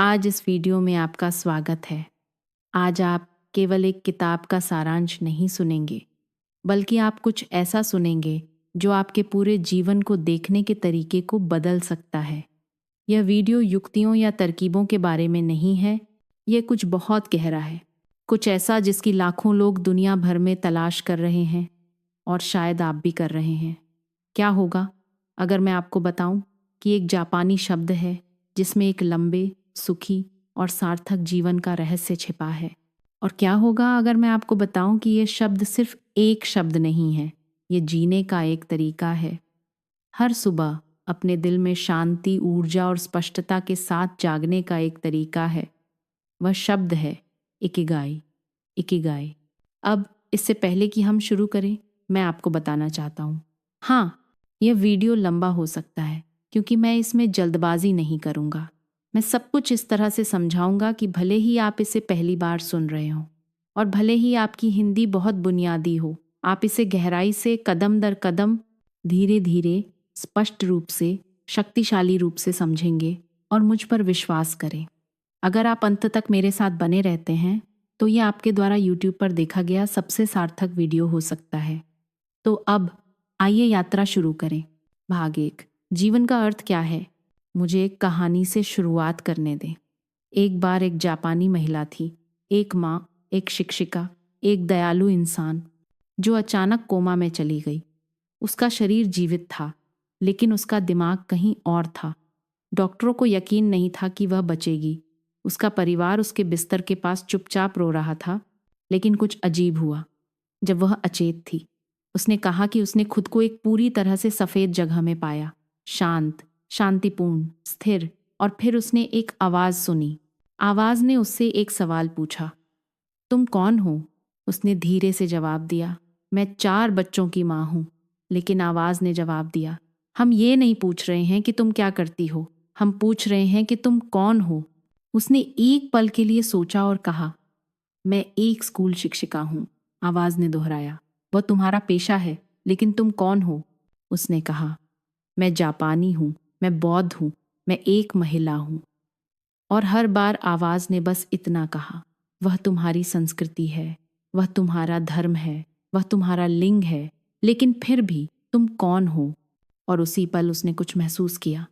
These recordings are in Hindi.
आज इस वीडियो में आपका स्वागत है। आज आप केवल एक किताब का सारांश नहीं सुनेंगे, बल्कि आप कुछ ऐसा सुनेंगे जो आपके पूरे जीवन को देखने के तरीके को बदल सकता है। यह वीडियो युक्तियों या तरकीबों के बारे में नहीं है, यह कुछ बहुत गहरा है, कुछ ऐसा जिसकी लाखों लोग दुनिया भर में तलाश कर रहे हैं और शायद आप भी कर रहे हैं। क्या होगा अगर मैं आपको बताऊं कि एक जापानी शब्द है जिसमें एक लंबे, सुखी और सार्थक जीवन का रहस्य छिपा है? और क्या होगा अगर मैं आपको बताऊं कि यह शब्द सिर्फ एक शब्द नहीं है, ये जीने का एक तरीका है। हर सुबह अपने दिल में शांति, ऊर्जा और स्पष्टता के साथ जागने का एक तरीका है। वह शब्द है इकिगाई। इकिगाई। अब इससे पहले कि हम शुरू करें, मैं आपको बताना चाहता हूँ, हाँ, यह वीडियो लंबा हो सकता है क्योंकि मैं इसमें जल्दबाजी नहीं करूँगा। मैं सब कुछ इस तरह से समझाऊंगा कि भले ही आप इसे पहली बार सुन रहे हो और भले ही आपकी हिंदी बहुत बुनियादी हो, आप इसे गहराई से, कदम दर कदम, धीरे धीरे, स्पष्ट रूप से, शक्तिशाली रूप से समझेंगे। और मुझ पर विश्वास करें, अगर आप अंत तक मेरे साथ बने रहते हैं तो यह आपके द्वारा YouTube पर देखा गया सबसे सार्थक वीडियो हो सकता है। तो अब आइए यात्रा शुरू करें। भाग 1, जीवन का अर्थ क्या है? मुझे एक कहानी से शुरुआत करने दें। एक बार एक जापानी महिला थी, एक माँ, एक शिक्षिका, एक दयालु इंसान, जो अचानक कोमा में चली गई। उसका शरीर जीवित था, लेकिन उसका दिमाग कहीं और था। डॉक्टरों को यकीन नहीं था कि वह बचेगी। उसका परिवार उसके बिस्तर के पास चुपचाप रो रहा था, लेकिन कुछ अजीब हुआ जब वह अचेत थी। उसने कहा कि उसने खुद को एक पूरी तरह से सफ़ेद जगह में पाया, शांत, शांतिपूर्ण, स्थिर। और फिर उसने एक आवाज़ सुनी। आवाज़ ने उससे एक सवाल पूछा, तुम कौन हो? उसने धीरे से जवाब दिया, मैं 4 बच्चों की माँ हूँ। लेकिन आवाज़ ने जवाब दिया, हम ये नहीं पूछ रहे हैं कि तुम क्या करती हो, हम पूछ रहे हैं कि तुम कौन हो। उसने एक पल के लिए सोचा और कहा, मैं एक स्कूल शिक्षिका हूँ। आवाज़ ने दोहराया, वह तुम्हारा पेशा है, लेकिन तुम कौन हो? उसने कहा, मैं जापानी हूँ, मैं बौद्ध हूँ, मैं एक महिला हूँ। और हर बार आवाज़ ने बस इतना कहा, वह तुम्हारी संस्कृति है, वह तुम्हारा धर्म है, वह तुम्हारा लिंग है, लेकिन फिर भी तुम कौन हो? और उसी पल उसने कुछ महसूस किया।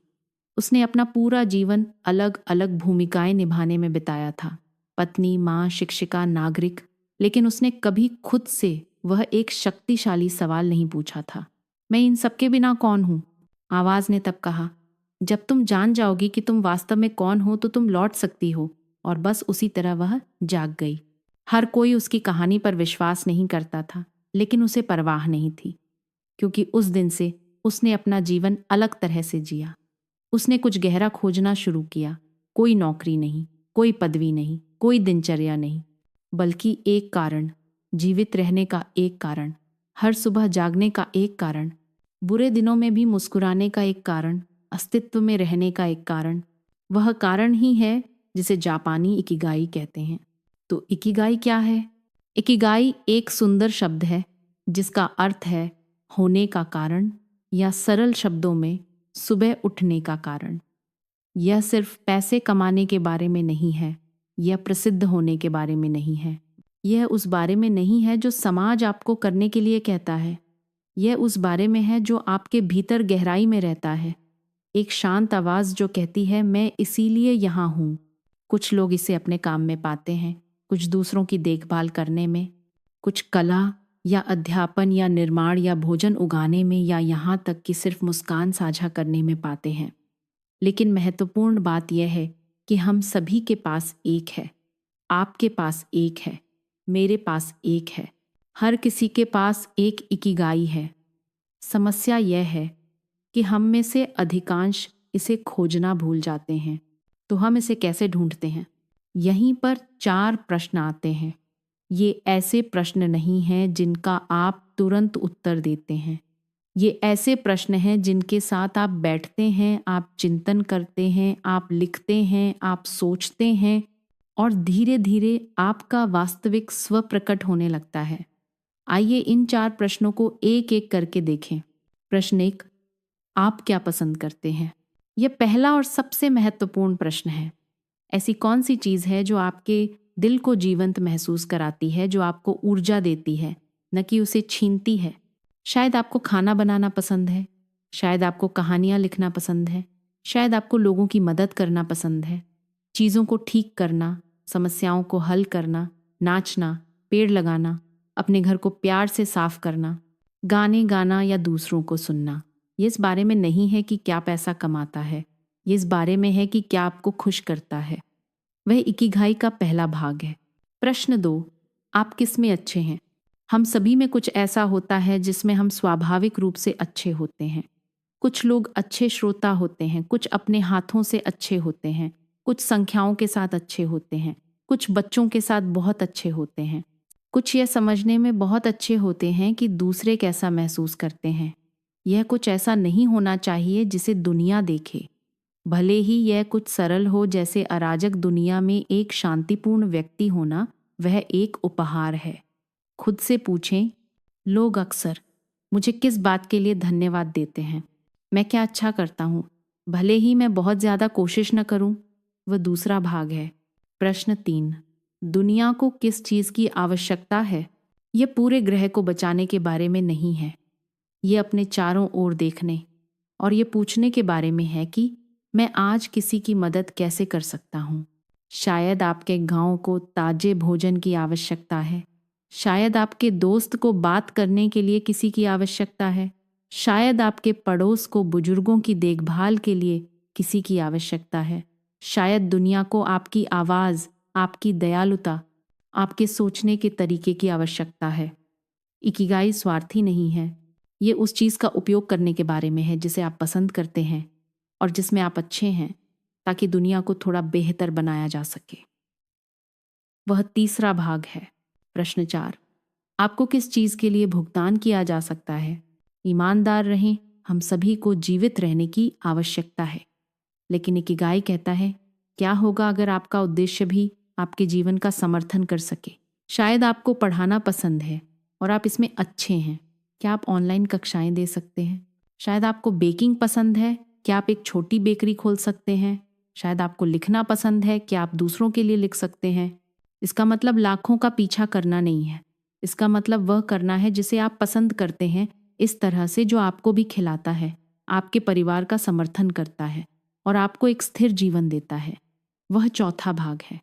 उसने अपना पूरा जीवन अलग अलग भूमिकाएं निभाने में बिताया था, पत्नी, माँ, शिक्षिका, नागरिक, लेकिन उसने कभी खुद से वह एक शक्तिशाली सवाल नहीं पूछा था, मैं इन सबके बिना कौन हूँ? आवाज़ ने तब कहा, जब तुम जान जाओगी कि तुम वास्तव में कौन हो तो तुम लौट सकती हो। और बस उसी तरह वह जाग गई। हर कोई उसकी कहानी पर विश्वास नहीं करता था, लेकिन उसे परवाह नहीं थी, क्योंकि उस दिन से उसने अपना जीवन अलग तरह से जिया। उसने कुछ गहरा खोजना शुरू किया। कोई नौकरी नहीं, कोई पदवी नहीं, कोई दिनचर्या नहीं, बल्कि एक कारण, जीवित रहने का एक कारण, हर सुबह जागने का एक कारण, बुरे दिनों में भी मुस्कुराने का एक कारण, अस्तित्व में रहने का एक कारण। वह कारण ही है जिसे जापानी इकिगाई कहते हैं। तो इकिगाई क्या है? इकिगाई एक सुंदर शब्द है जिसका अर्थ है होने का कारण, या सरल शब्दों में सुबह उठने का कारण। यह सिर्फ पैसे कमाने के बारे में नहीं है, यह प्रसिद्ध होने के बारे में नहीं है, यह उस बारे में नहीं है जो समाज आपको करने के लिए कहता है, यह उस बारे में है जो आपके भीतर गहराई में रहता है। एक शांत आवाज़ जो कहती है, मैं इसीलिए यहाँ हूँ। कुछ लोग इसे अपने काम में पाते हैं, कुछ दूसरों की देखभाल करने में, कुछ कला या अध्यापन या निर्माण या भोजन उगाने में, या यहाँ तक कि सिर्फ मुस्कान साझा करने में पाते हैं। लेकिन महत्वपूर्ण बात यह है कि हम सभी के पास एक है। आपके पास एक है, मेरे पास एक है, हर किसी के पास एक इकिगाई है। समस्या यह है कि हम में से अधिकांश इसे खोजना भूल जाते हैं। तो हम इसे कैसे ढूंढते हैं? यहीं पर 4 प्रश्न आते हैं। ये ऐसे प्रश्न नहीं हैं जिनका आप तुरंत उत्तर देते हैं। ये ऐसे प्रश्न हैं जिनके साथ आप बैठते हैं, आप चिंतन करते हैं, आप लिखते हैं, आप सोचते हैं, और धीरे धीरे आपका वास्तविक स्व प्रकट होने लगता है। आइए इन 4 प्रश्नों को एक एक करके देखें। प्रश्न 1, आप क्या पसंद करते हैं? यह पहला और सबसे महत्वपूर्ण प्रश्न है। ऐसी कौन सी चीज़ है जो आपके दिल को जीवंत महसूस कराती है, जो आपको ऊर्जा देती है, न कि उसे छीनती है? शायद आपको खाना बनाना पसंद है, शायद आपको कहानियाँ लिखना पसंद है, शायद आपको लोगों की मदद करना पसंद है, चीज़ों को ठीक करना, समस्याओं को हल करना, नाचना, पेड़ लगाना, अपने घर को प्यार से साफ करना, गाने गाना या दूसरों को सुनना। ये इस बारे में नहीं है कि क्या पैसा कमाता है, ये इस बारे में है कि क्या आपको खुश करता है। वह इकिगाई का पहला भाग है। प्रश्न 2, आप किस में अच्छे हैं? हम सभी में कुछ ऐसा होता है जिसमें हम स्वाभाविक रूप से अच्छे होते हैं। कुछ लोग अच्छे श्रोता होते हैं, कुछ अपने हाथों से अच्छे होते हैं, कुछ संख्याओं के साथ अच्छे होते हैं, कुछ बच्चों के साथ बहुत अच्छे होते हैं, कुछ यह समझने में बहुत अच्छे होते हैं कि दूसरे कैसा महसूस करते हैं। यह कुछ ऐसा नहीं होना चाहिए जिसे दुनिया देखे, भले ही यह कुछ सरल हो, जैसे अराजक दुनिया में एक शांतिपूर्ण व्यक्ति होना वह एक उपहार है। खुद से पूछें, लोग अक्सर मुझे किस बात के लिए धन्यवाद देते हैं? मैं क्या अच्छा करता हूँ, भले ही मैं बहुत ज़्यादा कोशिश न करूँ? वह दूसरा भाग है। प्रश्न 3, दुनिया को किस चीज़ की आवश्यकता है? यह पूरे ग्रह को बचाने के बारे में नहीं है। ये अपने चारों ओर देखने और ये पूछने के बारे में है कि मैं आज किसी की मदद कैसे कर सकता हूँ। शायद आपके गांव को ताजे भोजन की आवश्यकता है, शायद आपके दोस्त को बात करने के लिए किसी की आवश्यकता है, शायद आपके पड़ोस को बुजुर्गों की देखभाल के लिए किसी की आवश्यकता है, शायद दुनिया को आपकी आवाज़, आपकी दयालुता, आपके सोचने के तरीके की आवश्यकता है। इकिगाई स्वार्थी नहीं है, ये उस चीज़ का उपयोग करने के बारे में है जिसे आप पसंद करते हैं और जिसमें आप अच्छे हैं, ताकि दुनिया को थोड़ा बेहतर बनाया जा सके। वह तीसरा भाग है। प्रश्न 4, आपको किस चीज़ के लिए भुगतान किया जा सकता है? ईमानदार रहें, हम सभी को जीवित रहने की आवश्यकता है। लेकिन इकिगाई कहता है, क्या होगा अगर आपका उद्देश्य भी आपके जीवन का समर्थन कर सके? शायद आपको पढ़ाना पसंद है और आप इसमें अच्छे हैं, क्या आप ऑनलाइन कक्षाएं दे सकते हैं? शायद आपको बेकिंग पसंद है, क्या आप एक छोटी बेकरी खोल सकते हैं? शायद आपको लिखना पसंद है, क्या आप दूसरों के लिए लिख सकते हैं? इसका मतलब लाखों का पीछा करना नहीं है, इसका मतलब वह करना है जिसे आप पसंद करते हैं, इस तरह से जो आपको भी खिलाता है, आपके परिवार का समर्थन करता है और आपको एक स्थिर जीवन देता है। वह चौथा भाग है।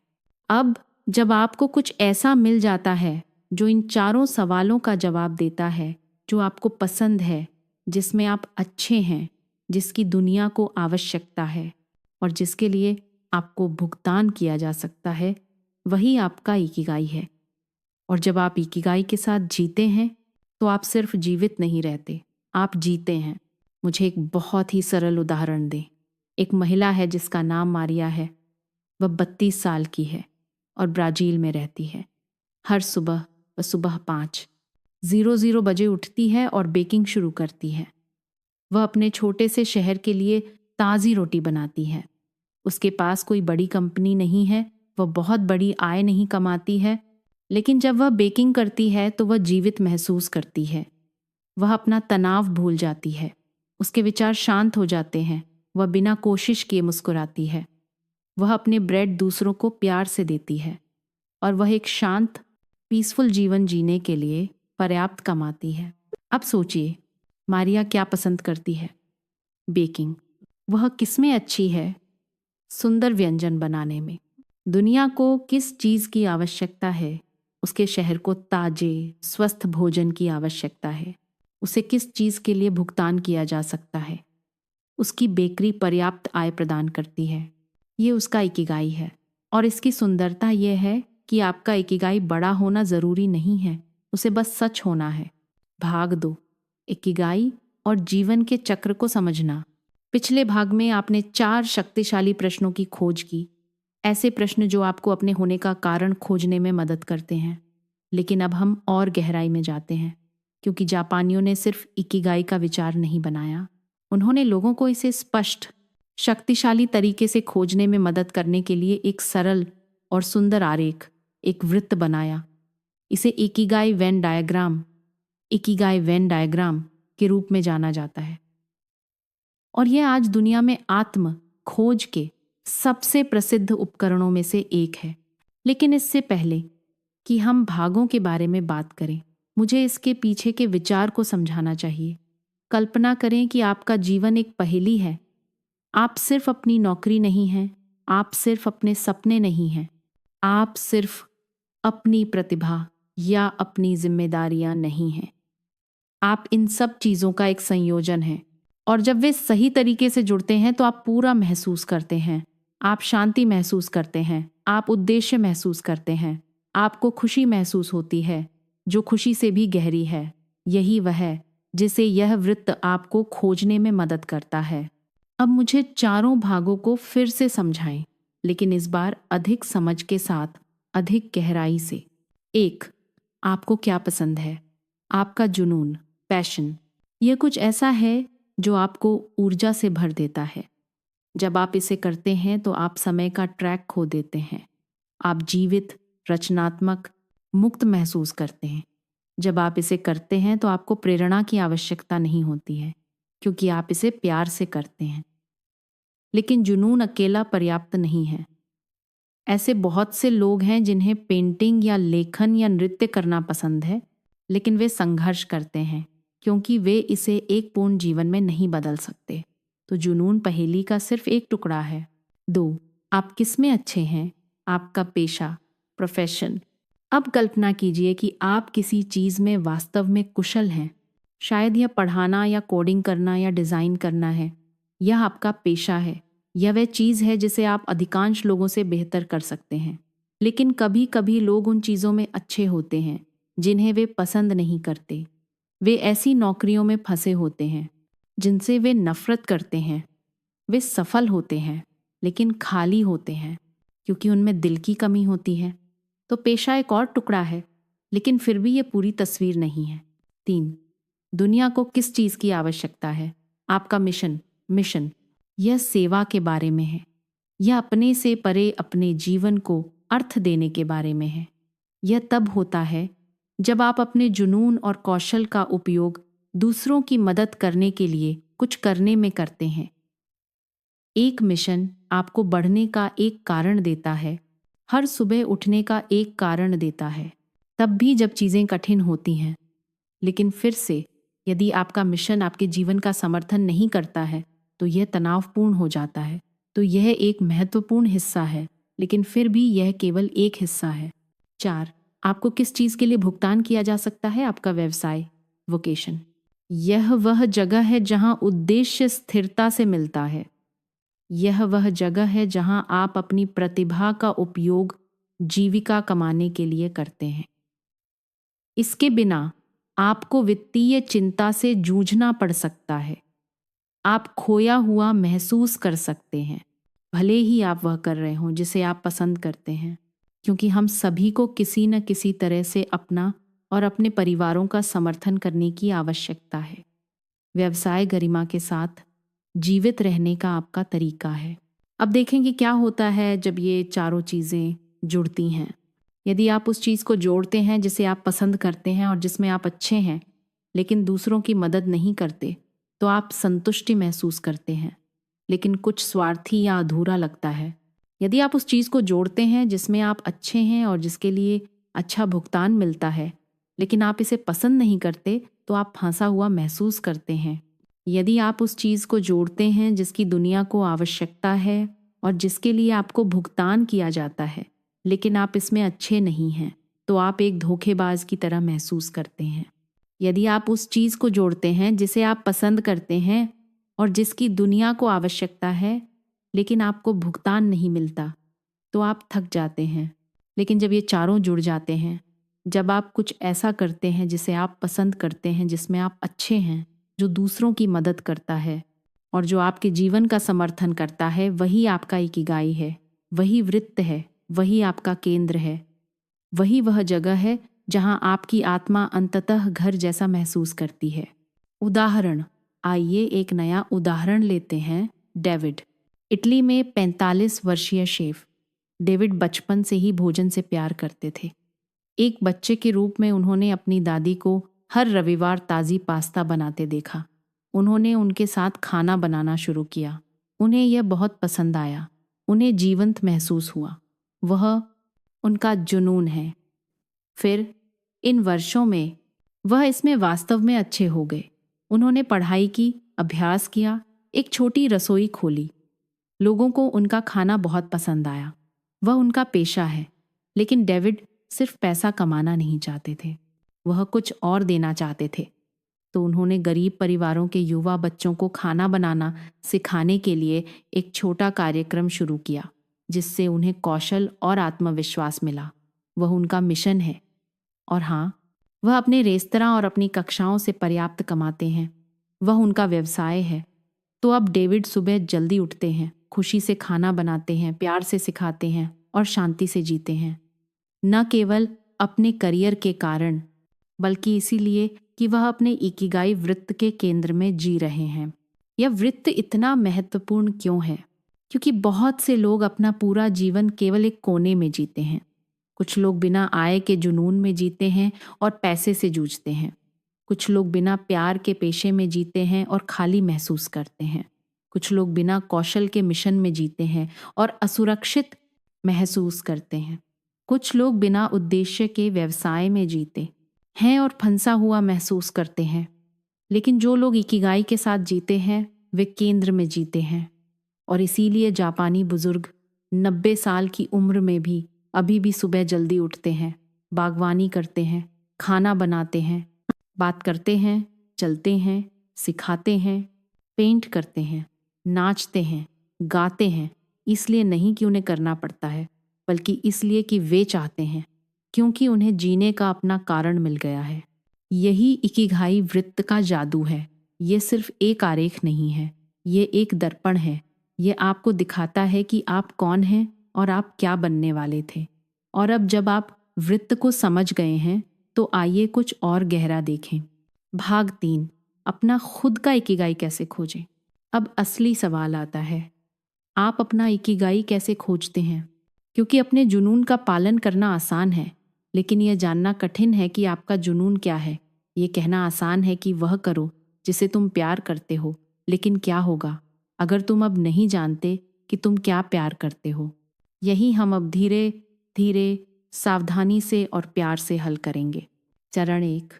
अब जब आपको कुछ ऐसा मिल जाता है जो इन चारों सवालों का जवाब देता है, जो आपको पसंद है, जिसमें आप अच्छे हैं, जिसकी दुनिया को आवश्यकता है और जिसके लिए आपको भुगतान किया जा सकता है, वही आपका इकिगाई है। और जब आप इकिगाई के साथ जीते हैं तो आप सिर्फ जीवित नहीं रहते, आप जीते हैं। मुझे एक बहुत ही सरल उदाहरण दें। एक महिला है जिसका नाम मारिया है। वह 32 साल की है और ब्राज़ील में रहती है। हर सुबह वह सुबह 5:00 बजे उठती है और बेकिंग शुरू करती है। वह अपने छोटे से शहर के लिए ताज़ी रोटी बनाती है। उसके पास कोई बड़ी कंपनी नहीं है, वह बहुत बड़ी आय नहीं कमाती है, लेकिन जब वह बेकिंग करती है तो वह जीवित महसूस करती है। वह अपना तनाव भूल जाती है, उसके विचार शांत हो जाते हैं, वह बिना कोशिश किए मुस्कुराती है। वह अपने ब्रेड दूसरों को प्यार से देती है और वह एक शांत पीसफुल जीवन जीने के लिए पर्याप्त कमाती है। अब सोचिए, मारिया क्या पसंद करती है? बेकिंग। वह किसमें अच्छी है? सुंदर व्यंजन बनाने में। दुनिया को किस चीज़ की आवश्यकता है? उसके शहर को ताजे स्वस्थ भोजन की आवश्यकता है। उसे किस चीज़ के लिए भुगतान किया जा सकता है? उसकी बेकरी पर्याप्त आय प्रदान करती है। ये उसका इकिगाई है। और इसकी सुंदरता यह है कि आपका इकिगाई बड़ा होना ज़रूरी नहीं है, उसे बस सच होना है। भाग 2, इकिगाई और जीवन के चक्र को समझना। पिछले भाग में आपने 4 शक्तिशाली प्रश्नों की खोज की, ऐसे प्रश्न जो आपको अपने होने का कारण खोजने में मदद करते हैं। लेकिन अब हम और गहराई में जाते हैं, क्योंकि जापानियों ने सिर्फ इकिगाई का विचार नहीं बनाया, उन्होंने लोगों को इसे स्पष्ट, शक्तिशाली तरीके से खोजने में मदद करने के लिए एक सरल और सुंदर आरेख, एक वृत्त बनाया। इसे इकिगाई वेन डायग्राम के रूप में जाना जाता है। और यह आज दुनिया में आत्म खोज के सबसे प्रसिद्ध उपकरणों में से एक है। लेकिन इससे पहले कि हम भागों के बारे में बात करें, मुझे इसके पीछे के विचार को समझाना चाहिए। कल्पना करें कि आपका जीवन एक पहेली है। आप सिर्फ अपनी नौकरी नहीं हैं, आप सिर्फ अपने सपने नहीं हैं, आप सिर्फ अपनी प्रतिभा या अपनी जिम्मेदारियां नहीं हैं। आप इन सब चीज़ों का एक संयोजन है, और जब वे सही तरीके से जुड़ते हैं तो आप पूरा महसूस करते हैं। आप शांति महसूस करते हैं, आप उद्देश्य महसूस करते हैं, आपको खुशी महसूस होती है, जो खुशी से भी गहरी है। यही वह है जिसे यह वृत्त आपको खोजने में मदद करता है। अब मुझे चारों भागों को फिर से समझाएं, लेकिन इस बार अधिक समझ के साथ, अधिक गहराई से। 1. आपको क्या पसंद है? आपका जुनून, पैशन। यह कुछ ऐसा है जो आपको ऊर्जा से भर देता है। जब आप इसे करते हैं तो आप समय का ट्रैक खो देते हैं। आप जीवित, रचनात्मक, मुक्त महसूस करते हैं। जब आप इसे करते हैं तो आपको प्रेरणा की आवश्यकता नहीं होती है, क्योंकि आप इसे प्यार से करते हैं। लेकिन जुनून अकेला पर्याप्त नहीं है। ऐसे बहुत से लोग हैं जिन्हें पेंटिंग या लेखन या नृत्य करना पसंद है, लेकिन वे संघर्ष करते हैं क्योंकि वे इसे एक पूर्ण जीवन में नहीं बदल सकते। तो जुनून पहेली का सिर्फ एक टुकड़ा है। 2. आप किस में अच्छे हैं? आपका पेशा, प्रोफेशन। अब कल्पना कीजिए कि आप किसी चीज़ में वास्तव में कुशल हैं। शायद यह पढ़ाना या कोडिंग करना या डिज़ाइन करना है। यह आपका पेशा है। यह वह चीज़ है जिसे आप अधिकांश लोगों से बेहतर कर सकते हैं। लेकिन कभी कभी लोग उन चीज़ों में अच्छे होते हैं जिन्हें वे पसंद नहीं करते। वे ऐसी नौकरियों में फंसे होते हैं जिनसे वे नफरत करते हैं। वे सफल होते हैं लेकिन खाली होते हैं क्योंकि उनमें दिल की कमी होती है। तो पेशा एक और टुकड़ा है, लेकिन फिर भी ये पूरी तस्वीर नहीं है। 3. दुनिया को किस चीज़ की आवश्यकता है? आपका मिशन। यह सेवा के बारे में है। यह अपने से परे अपने जीवन को अर्थ देने के बारे में है। यह तब होता है जब आप अपने जुनून और कौशल का उपयोग दूसरों की मदद करने के लिए कुछ करने में करते हैं। एक मिशन आपको बढ़ने का एक कारण देता है, हर सुबह उठने का एक कारण देता है, तब भी जब चीज़ें कठिन होती हैं। लेकिन फिर से, यदि आपका मिशन आपके जीवन का समर्थन नहीं करता है तो यह तनावपूर्ण हो जाता है। तो यह एक महत्वपूर्ण हिस्सा है, लेकिन फिर भी यह केवल एक हिस्सा है। 4. आपको किस चीज़ के लिए भुगतान किया जा सकता है? आपका व्यवसाय, वोकेशन। यह वह जगह है जहां उद्देश्य स्थिरता से मिलता है। यह वह जगह है जहां आप अपनी प्रतिभा का उपयोग जीविका कमाने के लिए करते हैं। इसके बिना आपको वित्तीय चिंता से जूझना पड़ सकता है। आप खोया हुआ महसूस कर सकते हैं, भले ही आप वह कर रहे हों जिसे आप पसंद करते हैं, क्योंकि हम सभी को किसी न किसी तरह से अपना और अपने परिवारों का समर्थन करने की आवश्यकता है। व्यवसाय गरिमा के साथ जीवित रहने का आपका तरीका है। अब देखें कि क्या होता है जब ये चारों चीज़ें जुड़ती हैं। यदि आप उस चीज़ को जोड़ते हैं जिसे आप पसंद करते हैं और जिसमें आप अच्छे हैं, लेकिन दूसरों की मदद नहीं करते, तो आप संतुष्टि महसूस करते हैं, लेकिन कुछ स्वार्थी या अधूरा लगता है। यदि आप उस चीज़ को जोड़ते हैं जिसमें आप अच्छे हैं और जिसके लिए अच्छा भुगतान मिलता है, लेकिन आप इसे पसंद नहीं करते, तो आप फंसा हुआ महसूस करते हैं। यदि आप उस चीज़ को जोड़ते हैं जिसकी दुनिया को आवश्यकता है और जिसके लिए आपको भुगतान किया जाता है, लेकिन आप इसमें अच्छे नहीं हैं, तो आप एक धोखेबाज की तरह महसूस करते हैं। यदि आप उस चीज़ को जोड़ते हैं जिसे आप पसंद करते हैं और जिसकी दुनिया को आवश्यकता है, लेकिन आपको भुगतान नहीं मिलता, तो आप थक जाते हैं। लेकिन जब ये चारों जुड़ जाते हैं, जब आप कुछ ऐसा करते हैं जिसे आप पसंद करते हैं, जिसमें आप अच्छे हैं, जो दूसरों की मदद करता है और जो आपके जीवन का समर्थन करता है, वही आपका इकिगाई है, वही वृत्त है, वही आपका केंद्र है, वही वह जगह है जहां आपकी आत्मा अंततः घर जैसा महसूस करती है। उदाहरण, आइए एक नया उदाहरण लेते हैं। डेविड। इटली में 45 वर्षीय शेफ डेविड बचपन से ही भोजन से प्यार करते थे। एक बच्चे के रूप में उन्होंने अपनी दादी को हर रविवार ताज़ी पास्ता बनाते देखा। उन्होंने उनके साथ खाना बनाना शुरू किया। उन्हें यह बहुत पसंद आया। उन्हें जीवंत महसूस हुआ। वह उनका जुनून है। फिर इन वर्षों में वह इसमें वास्तव में अच्छे हो गए। उन्होंने पढ़ाई की, अभ्यास किया, एक छोटी रसोई खोली। लोगों को उनका खाना बहुत पसंद आया। वह उनका पेशा है। लेकिन डेविड सिर्फ पैसा कमाना नहीं चाहते थे, वह कुछ और देना चाहते थे। तो उन्होंने गरीब परिवारों के युवा बच्चों को खाना बनाना सिखाने के लिए एक छोटा कार्यक्रम शुरू किया, जिससे उन्हें कौशल और आत्मविश्वास मिला। वह उनका मिशन है। और हाँ, वह अपने रेस्तरां और अपनी कक्षाओं से पर्याप्त कमाते हैं। वह उनका व्यवसाय है। तो अब डेविड सुबह जल्दी उठते हैं, खुशी से खाना बनाते हैं, प्यार से सिखाते हैं और शांति से जीते हैं। न केवल अपने करियर के कारण, बल्कि इसीलिए कि वह अपने इकिगाई वृत्त के केंद्र में जी रहे हैं। यह वृत्त इतना महत्वपूर्ण क्यों है? क्योंकि बहुत से लोग अपना पूरा जीवन केवल एक कोने में जीते हैं। कुछ लोग बिना आय के जुनून में जीते हैं और पैसे से जूझते हैं। कुछ लोग बिना प्यार के पेशे में जीते हैं और खाली महसूस करते हैं। कुछ लोग बिना कौशल के मिशन में जीते हैं और असुरक्षित महसूस करते हैं। कुछ लोग बिना उद्देश्य के व्यवसाय में जीते हैं और फंसा हुआ महसूस करते हैं। लेकिन जो लोग इकिगाई के साथ जीते हैं, वे केंद्र में जीते हैं। और इसीलिए जापानी बुजुर्ग 90 साल की उम्र में भी अभी भी सुबह जल्दी उठते हैं, बागवानी करते हैं, खाना बनाते हैं, बात करते हैं, चलते हैं, सिखाते हैं, पेंट करते हैं, नाचते हैं, गाते हैं। इसलिए नहीं कि उन्हें करना पड़ता है, बल्कि इसलिए कि वे चाहते हैं, क्योंकि उन्हें जीने का अपना कारण मिल गया है। यही इकिगाई वृत्त का जादू है। ये सिर्फ एक आरेख नहीं है, ये एक दर्पण है। ये आपको दिखाता है कि आप कौन हैं और आप क्या बनने वाले थे। और अब जब आप वृत्त को समझ गए हैं, तो आइए कुछ और गहरा देखें। भाग 3, अपना खुद का इकिगाई कैसे खोजें। अब असली सवाल आता है, आप अपना इकिगाई कैसे खोजते हैं? क्योंकि अपने जुनून का पालन करना आसान है, लेकिन यह जानना कठिन है कि आपका जुनून क्या है। ये कहना आसान है कि वह करो जिसे तुम प्यार करते हो, लेकिन क्या होगा अगर तुम अब नहीं जानते कि तुम क्या प्यार करते हो? यही हम अब धीरे धीरे, सावधानी से और प्यार से हल करेंगे। चरण 1,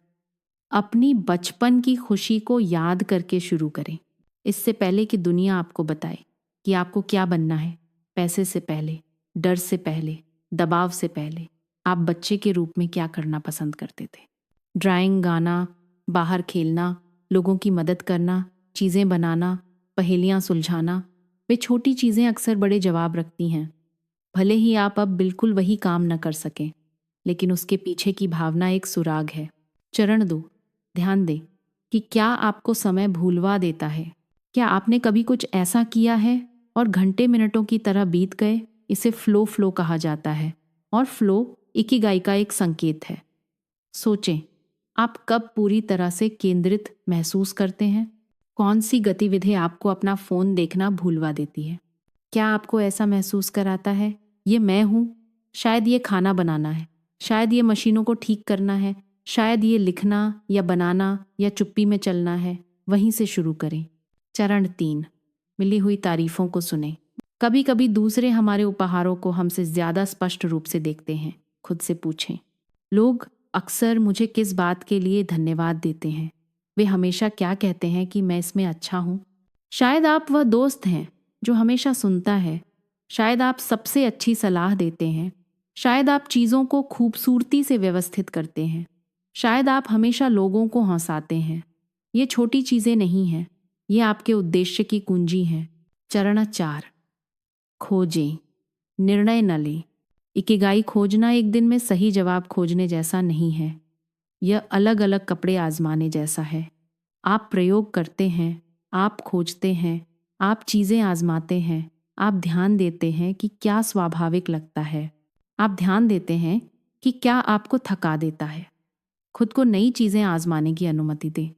अपनी बचपन की खुशी को याद करके शुरू करें। इससे पहले कि दुनिया आपको बताए कि आपको क्या बनना है, पैसे से पहले, डर से पहले, दबाव से पहले, आप बच्चे के रूप में क्या करना पसंद करते थे? ड्राइंग, गाना, बाहर खेलना, लोगों की मदद करना, चीज़ें बनाना, पहेलियाँ सुलझाना। वे छोटी चीज़ें अक्सर बड़े जवाब रखती हैं। भले ही आप अब बिल्कुल वही काम न कर सकें, लेकिन उसके पीछे की भावना एक सुराग है। चरण 2, ध्यान दें कि क्या आपको समय भूलवा देता है। क्या आपने कभी कुछ ऐसा किया है और घंटे मिनटों की तरह बीत गए? इसे फ्लो कहा जाता है, और फ्लो इकिगाई का एक संकेत है। सोचें, आप कब पूरी तरह से केंद्रित महसूस करते हैं? कौन सी गतिविधि आपको अपना फ़ोन देखना भूलवा देती है? क्या आपको ऐसा महसूस कराता है, ये मैं हूँ? शायद ये खाना बनाना है, शायद ये मशीनों को ठीक करना है, शायद ये लिखना या बनाना या चुप्पी में चलना है। वहीं से शुरू करें। चरण 3, मिली हुई तारीफों को सुनें। कभी कभी दूसरे हमारे उपहारों को हमसे ज़्यादा स्पष्ट रूप से देखते हैं। खुद से पूछें, लोग अक्सर मुझे किस बात के लिए धन्यवाद देते हैं? वे हमेशा क्या कहते हैं कि मैं इसमें अच्छा हूँ? शायद आप वह दोस्त हैं जो हमेशा सुनता है। शायद आप सबसे अच्छी सलाह देते हैं। शायद आप चीज़ों को खूबसूरती से व्यवस्थित करते हैं। शायद आप हमेशा लोगों को हंसाते हैं। ये छोटी चीज़ें नहीं हैं, ये आपके उद्देश्य की कुंजी हैं। चरण 4, खोजें, निर्णय न लें। इकिगाई खोजना एक दिन में सही जवाब खोजने जैसा नहीं है। यह अलग अलग कपड़े आजमाने जैसा है। आप प्रयोग करते हैं, आप खोजते हैं, आप चीज़ें आजमाते हैं, आप ध्यान देते हैं कि क्या स्वाभाविक लगता है। आप ध्यान देते हैं कि क्या आपको थका देता है। खुद को नई चीज़ें आजमाने की अनुमति दें।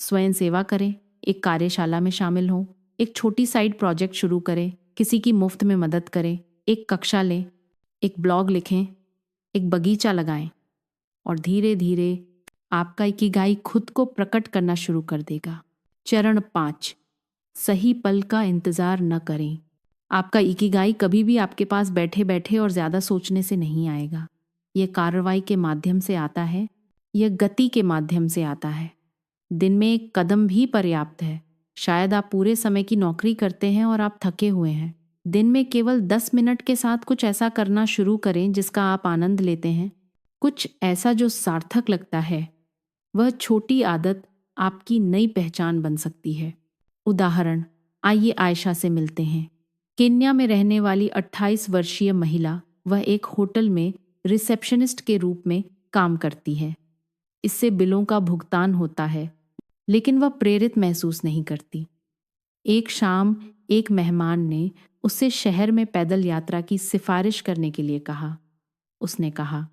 स्वयं सेवा करें, एक कार्यशाला में शामिल हों, एक छोटी साइड प्रोजेक्ट शुरू करें, किसी की मुफ्त में मदद करें, एक कक्षा लें, एक ब्लॉग लिखें, एक बगीचा लगाएं, और धीरे धीरे आपका इकिगाई खुद को प्रकट करना शुरू कर देगा। चरण 5, सही पल का इंतज़ार न करें। आपका इकिगाई कभी भी आपके पास बैठे बैठे और ज़्यादा सोचने से नहीं आएगा। यह कार्रवाई के माध्यम से आता है, यह गति के माध्यम से आता है। दिन में एक कदम भी पर्याप्त है। शायद आप पूरे समय की नौकरी करते हैं और आप थके हुए हैं। दिन में केवल 10 मिनट के साथ कुछ ऐसा करना शुरू करें जिसका आप आनंद लेते हैं, कुछ ऐसा जो सार्थक लगता है। वह छोटी आदत आपकी नई पहचान बन सकती है। उदाहरण, आइए आयशा से मिलते हैं। केन्या में रहने वाली 28 वर्षीय महिला, वह एक होटल में रिसेप्शनिस्ट के रूप में काम करती है। इससे बिलों का भुगतान होता है, लेकिन वह प्रेरित महसूस नहीं करती। एक शाम एक मेहमान ने उससे शहर में पैदल यात्रा की सिफारिश करने के लिए कहा। उसने कहा,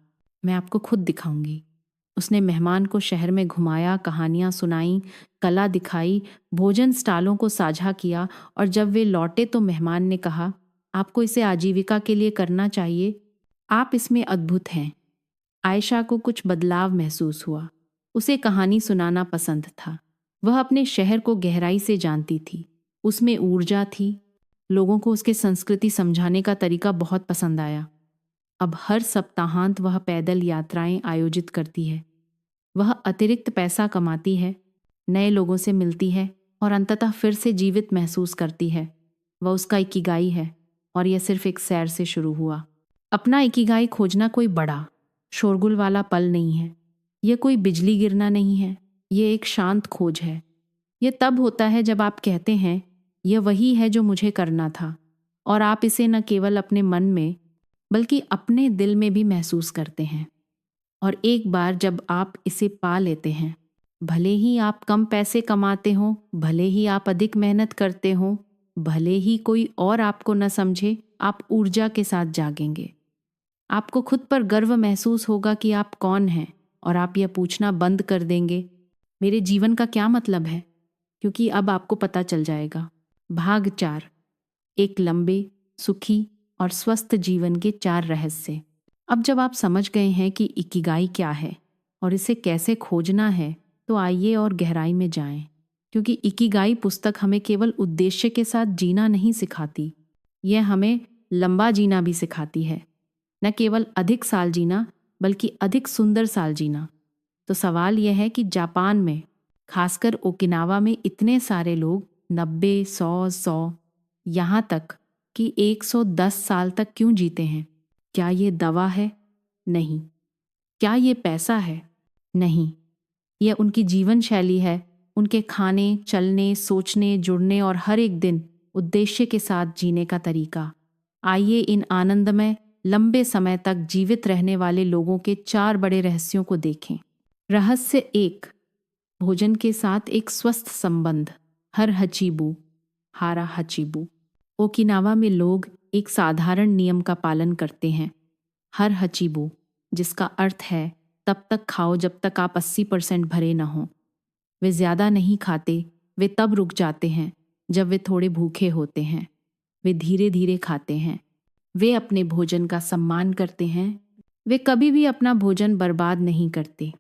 मैं आपको खुद दिखाऊंगी। उसने मेहमान को शहर में घुमाया, कहानियां सुनाई, कला दिखाई, भोजन स्टॉलों को साझा किया, और जब वे लौटे तो मेहमान ने कहा, आपको इसे आजीविका के लिए करना चाहिए, आप इसमें अद्भुत हैं। आयशा को कुछ बदलाव महसूस हुआ। उसे कहानी सुनाना पसंद था। वह अपने शहर को गहराई से जानती थी। उसमें ऊर्जा थी। लोगों को उसके संस्कृति समझाने का तरीका बहुत पसंद आया। अब हर सप्ताहांत वह पैदल यात्राएं आयोजित करती है। वह अतिरिक्त पैसा कमाती है, नए लोगों से मिलती है और अंततः फिर से जीवित महसूस करती है। वह उसका इकिगाई है, और यह सिर्फ एक सैर से शुरू हुआ। अपना इकिगाई खोजना कोई बड़ा शोरगुल वाला पल नहीं है। यह कोई बिजली गिरना नहीं है। यह एक शांत खोज है। यह तब होता है जब आप कहते हैं, यह वही है जो मुझे करना था, और आप इसे न केवल अपने मन में बल्कि अपने दिल में भी महसूस करते हैं। और एक बार जब आप इसे पा लेते हैं, भले ही आप कम पैसे कमाते हो, भले ही आप अधिक मेहनत करते हो, भले ही कोई और आपको न समझे, आप ऊर्जा के साथ जागेंगे। आपको खुद पर गर्व महसूस होगा कि आप कौन हैं, और आप यह पूछना बंद कर देंगे, मेरे जीवन का क्या मतलब है, क्योंकि अब आपको पता चल जाएगा। भाग 4, एक लंबे, सुखी और स्वस्थ जीवन के 4 रहस्य। अब जब आप समझ गए हैं कि इकिगाई क्या है और इसे कैसे खोजना है, तो आइए और गहराई में जाएं, क्योंकि इकिगाई पुस्तक हमें केवल उद्देश्य के साथ जीना नहीं सिखाती, यह हमें लंबा जीना भी सिखाती है। न केवल अधिक साल जीना, बल्कि अधिक सुंदर साल जीना। तो सवाल यह है कि जापान में, खासकर ओकिनावा में, इतने सारे लोग 90, 100, यहाँ तक कि 110 साल तक क्यों जीते हैं? क्या ये दवा है? नहीं। क्या ये पैसा है? नहीं। यह उनकी जीवन शैली है, उनके खाने, चलने, सोचने, जुड़ने और हर एक दिन उद्देश्य के साथ जीने का तरीका। आइए इन आनंदमय, लंबे समय तक जीवित रहने वाले लोगों के 4 बड़े रहस्यों को देखें। रहस्य 1, भोजन के साथ एक स्वस्थ संबंध। हारा हचिबू। ओकिनावा में लोग एक साधारण नियम का पालन करते हैं, हर हचिबू, जिसका अर्थ है तब तक खाओ जब तक आप 80% भरे न हों। वे ज़्यादा नहीं खाते, वे तब रुक जाते हैं जब वे थोड़े भूखे होते हैं। वे धीरे धीरे खाते हैं। वे अपने भोजन का सम्मान करते हैं। वे कभी भी अपना भोजन बर्बाद नहीं करते।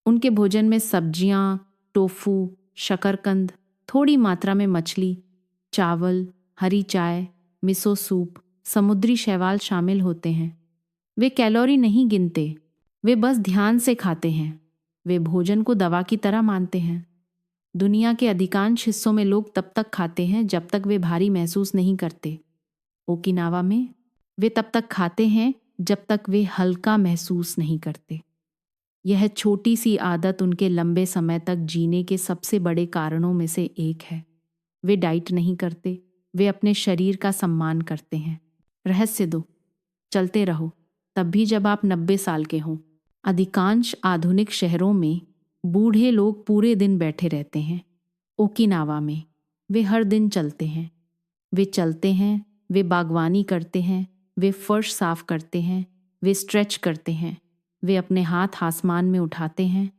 उनके भोजन में सब्जियां, टोफू, शकरकंद, थोड़ी मात्रा में मछली, चावल, हरी चाय, मिसो सूप, समुद्री शैवाल शामिल होते हैं। वे कैलोरी नहीं गिनते, वे बस ध्यान से खाते हैं। वे भोजन को दवा की तरह मानते हैं। दुनिया के अधिकांश हिस्सों में लोग तब तक खाते हैं जब तक वे भारी महसूस नहीं करते। ओकिनावा में वे तब तक खाते हैं जब तक वे हल्का महसूस नहीं करते। यह छोटी सी आदत उनके लंबे समय तक जीने के सबसे बड़े कारणों में से एक है। वे डाइट नहीं करते, वे अपने शरीर का सम्मान करते हैं। रहस्य 2, चलते रहो, तब भी जब आप 90 साल के हों। अधिकांश आधुनिक शहरों में बूढ़े लोग पूरे दिन बैठे रहते हैं। ओकिनावा में वे हर दिन चलते हैं। वे चलते हैं, वे बागवानी करते हैं, वे फर्श साफ करते हैं, वे स्ट्रेच करते हैं, वे अपने हाथ आसमान में उठाते हैं,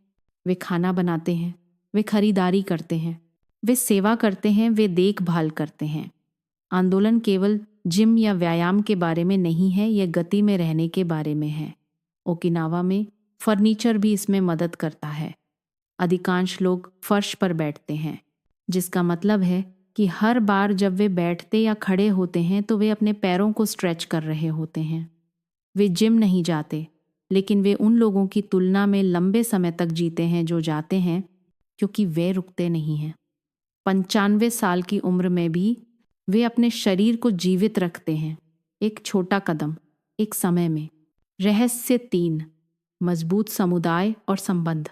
वे खाना बनाते हैं, वे खरीदारी करते हैं, वे सेवा करते हैं, वे देखभाल करते हैं। आंदोलन केवल जिम या व्यायाम के बारे में नहीं है, यह गति में रहने के बारे में है। ओकिनावा में फर्नीचर भी इसमें मदद करता है। अधिकांश लोग फर्श पर बैठते हैं, जिसका मतलब है कि हर बार जब वे बैठते या खड़े होते हैं तो वे अपने पैरों को स्ट्रेच कर रहे होते हैं। वे जिम नहीं जाते, लेकिन वे उन लोगों की तुलना में लंबे समय तक जीते हैं जो जाते हैं, क्योंकि वे रुकते नहीं हैं। 95 साल की उम्र में भी वे अपने शरीर को जीवित रखते हैं। एक छोटा कदम, एक समय में। रहस्य 3, मजबूत समुदाय और संबंध।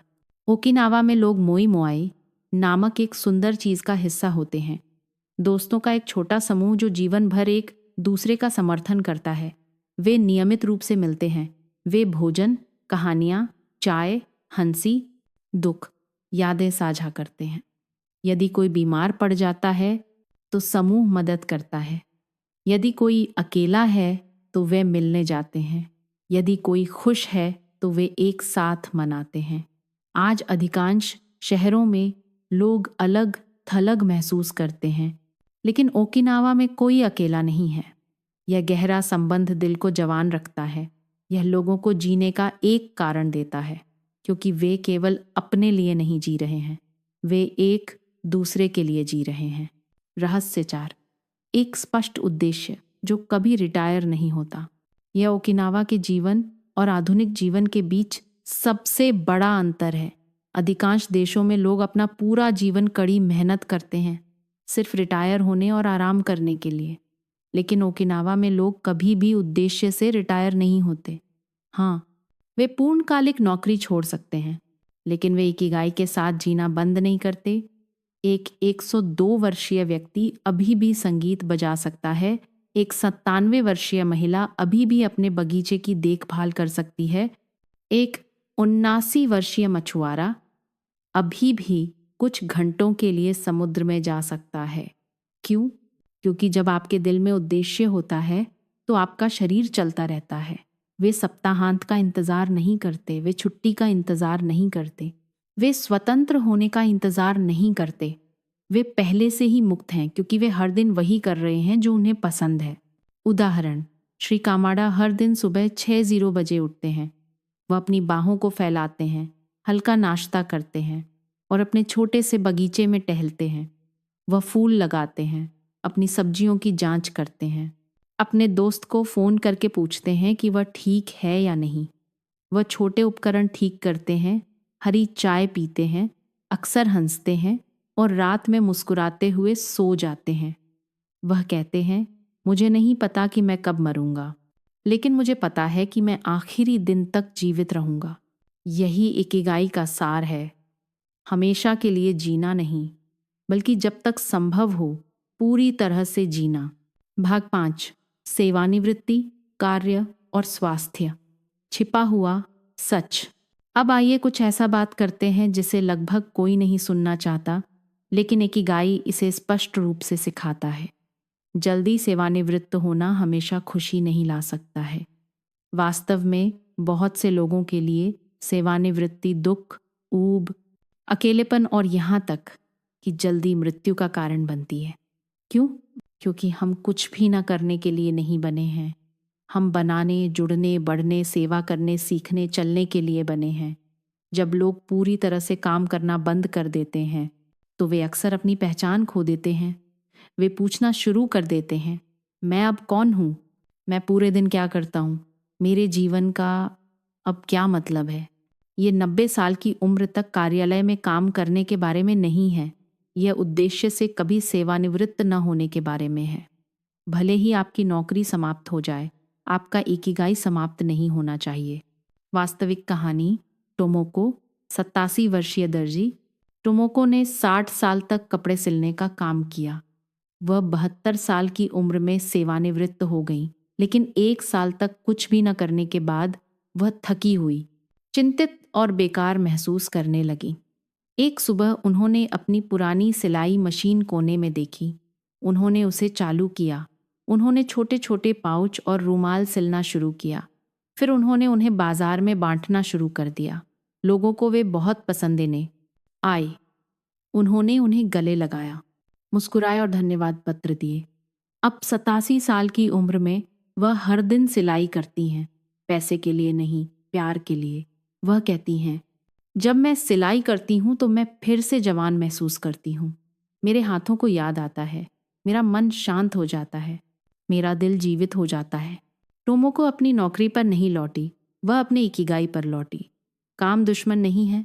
ओकिनावा में लोग मोई मोआई नामक एक सुंदर चीज का हिस्सा होते हैं। दोस्तों का एक छोटा समूह जो जीवन भर एक दूसरे का समर्थन करता है। वे नियमित रूप से मिलते हैं। वे भोजन, कहानियां, चाय, हंसी, दुख, यादें साझा करते हैं। यदि कोई बीमार पड़ जाता है तो समूह मदद करता है। यदि कोई अकेला है तो वे मिलने जाते हैं। यदि कोई खुश है तो वे एक साथ मनाते हैं। आज अधिकांश शहरों में लोग अलग थलग महसूस करते हैं, लेकिन ओकिनावा में कोई अकेला नहीं है। यह गहरा संबंध दिल को जवान रखता है। यह लोगों को जीने का एक कारण देता है, क्योंकि वे केवल अपने लिए नहीं जी रहे हैं, वे एक दूसरे के लिए जी रहे हैं। रहस्य 4, एक स्पष्ट उद्देश्य जो कभी रिटायर नहीं होता। यह ओकिनावा के जीवन और आधुनिक जीवन के बीच सबसे बड़ा अंतर है। अधिकांश देशों में लोग अपना पूरा जीवन कड़ी मेहनत करते हैं, सिर्फ रिटायर होने और आराम करने के लिए। लेकिन ओकिनावा में लोग कभी भी उद्देश्य से रिटायर नहीं होते। हाँ, वे पूर्णकालिक नौकरी छोड़ सकते हैं, लेकिन वे इकिगाई के साथ जीना बंद नहीं करते। एक 102 वर्षीय व्यक्ति अभी भी संगीत बजा सकता है। एक 97 वर्षीय महिला अभी भी अपने बगीचे की देखभाल कर सकती है। एक 79 वर्षीय मछुआरा अभी भी कुछ घंटों के लिए समुद्र में जा सकता है। क्यों? क्योंकि जब आपके दिल में उद्देश्य होता है तो आपका शरीर चलता रहता है। वे सप्ताहांत का इंतजार नहीं करते, वे छुट्टी का इंतजार नहीं करते, वे स्वतंत्र होने का इंतजार नहीं करते। वे पहले से ही मुक्त हैं, क्योंकि वे हर दिन वही कर रहे हैं जो उन्हें पसंद है। उदाहरण, श्री कामाडा हर दिन सुबह 6:00 बजे उठते हैं। वह अपनी बाहों को फैलाते हैं, हल्का नाश्ता करते हैं और अपने छोटे से बगीचे में टहलते हैं। वह फूल लगाते हैं, अपनी सब्जियों की जांच करते हैं, अपने दोस्त को फ़ोन करके पूछते हैं कि वह ठीक है या नहीं। वह छोटे उपकरण ठीक करते हैं, हरी चाय पीते हैं, अक्सर हंसते हैं और रात में मुस्कुराते हुए सो जाते हैं। वह कहते हैं, मुझे नहीं पता कि मैं कब मरूंगा, लेकिन मुझे पता है कि मैं आखिरी दिन तक जीवित रहूंगा। यही इकिगाई का सार है। हमेशा के लिए जीना नहीं, बल्कि जब तक संभव हो पूरी तरह से जीना। भाग 5, सेवानिवृत्ति, कार्य और स्वास्थ्य। छिपा हुआ सच। अब आइए कुछ ऐसा बात करते हैं जिसे लगभग कोई नहीं सुनना चाहता, लेकिन इकिगाई इसे स्पष्ट रूप से सिखाता है। जल्दी सेवानिवृत्त होना हमेशा खुशी नहीं ला सकता है। वास्तव में बहुत से लोगों के लिए सेवानिवृत्ति दुख, ऊब, अकेलेपन और यहाँ तक कि जल्दी मृत्यु का कारण बनती है। क्यों? क्योंकि हम कुछ भी न करने के लिए नहीं बने हैं। हम बनाने, जुड़ने, बढ़ने, सेवा करने, सीखने, चलने के लिए बने हैं। जब लोग पूरी तरह से काम करना बंद कर देते हैं तो वे अक्सर अपनी पहचान खो देते हैं। वे पूछना शुरू कर देते हैं, मैं अब कौन हूँ? मैं पूरे दिन क्या करता हूँ? मेरे जीवन का अब क्या मतलब है? ये 90 साल की उम्र तक कार्यालय में काम करने के बारे में नहीं है। यह उद्देश्य से कभी सेवानिवृत्त न होने के बारे में है। भले ही आपकी नौकरी समाप्त हो जाए, आपका इकिगाई समाप्त नहीं होना चाहिए। वास्तविक कहानी, टोमोको 87 वर्षीय दर्जी। टोमोको ने 60 साल तक कपड़े सिलने का काम किया। वह 72 साल की उम्र में सेवानिवृत्त हो गई, लेकिन 1 साल तक कुछ भी न करने के बाद वह थकी हुई, चिंतित और बेकार महसूस करने लगी। एक सुबह उन्होंने अपनी पुरानी सिलाई मशीन कोने में देखी। उन्होंने उसे चालू किया। उन्होंने छोटे छोटे पाउच और रुमाल सिलना शुरू किया। फिर उन्होंने उन्हें बाजार में बांटना शुरू कर दिया। लोगों को वे बहुत पसंद आए। उन्होंने उन्हें गले लगाया, मुस्कुराए और धन्यवाद पत्र दिए। अब 87 साल की उम्र में वह हर दिन सिलाई करती हैं, पैसे के लिए नहीं, प्यार के लिए। वह कहती हैं, जब मैं सिलाई करती हूँ तो मैं फिर से जवान महसूस करती हूँ। मेरे हाथों को याद आता है, मेरा मन शांत हो जाता है, मेरा दिल जीवित हो जाता है। टोमोको अपनी नौकरी पर नहीं लौटी, वह अपने इकिगाई पर लौटी। काम दुश्मन नहीं है,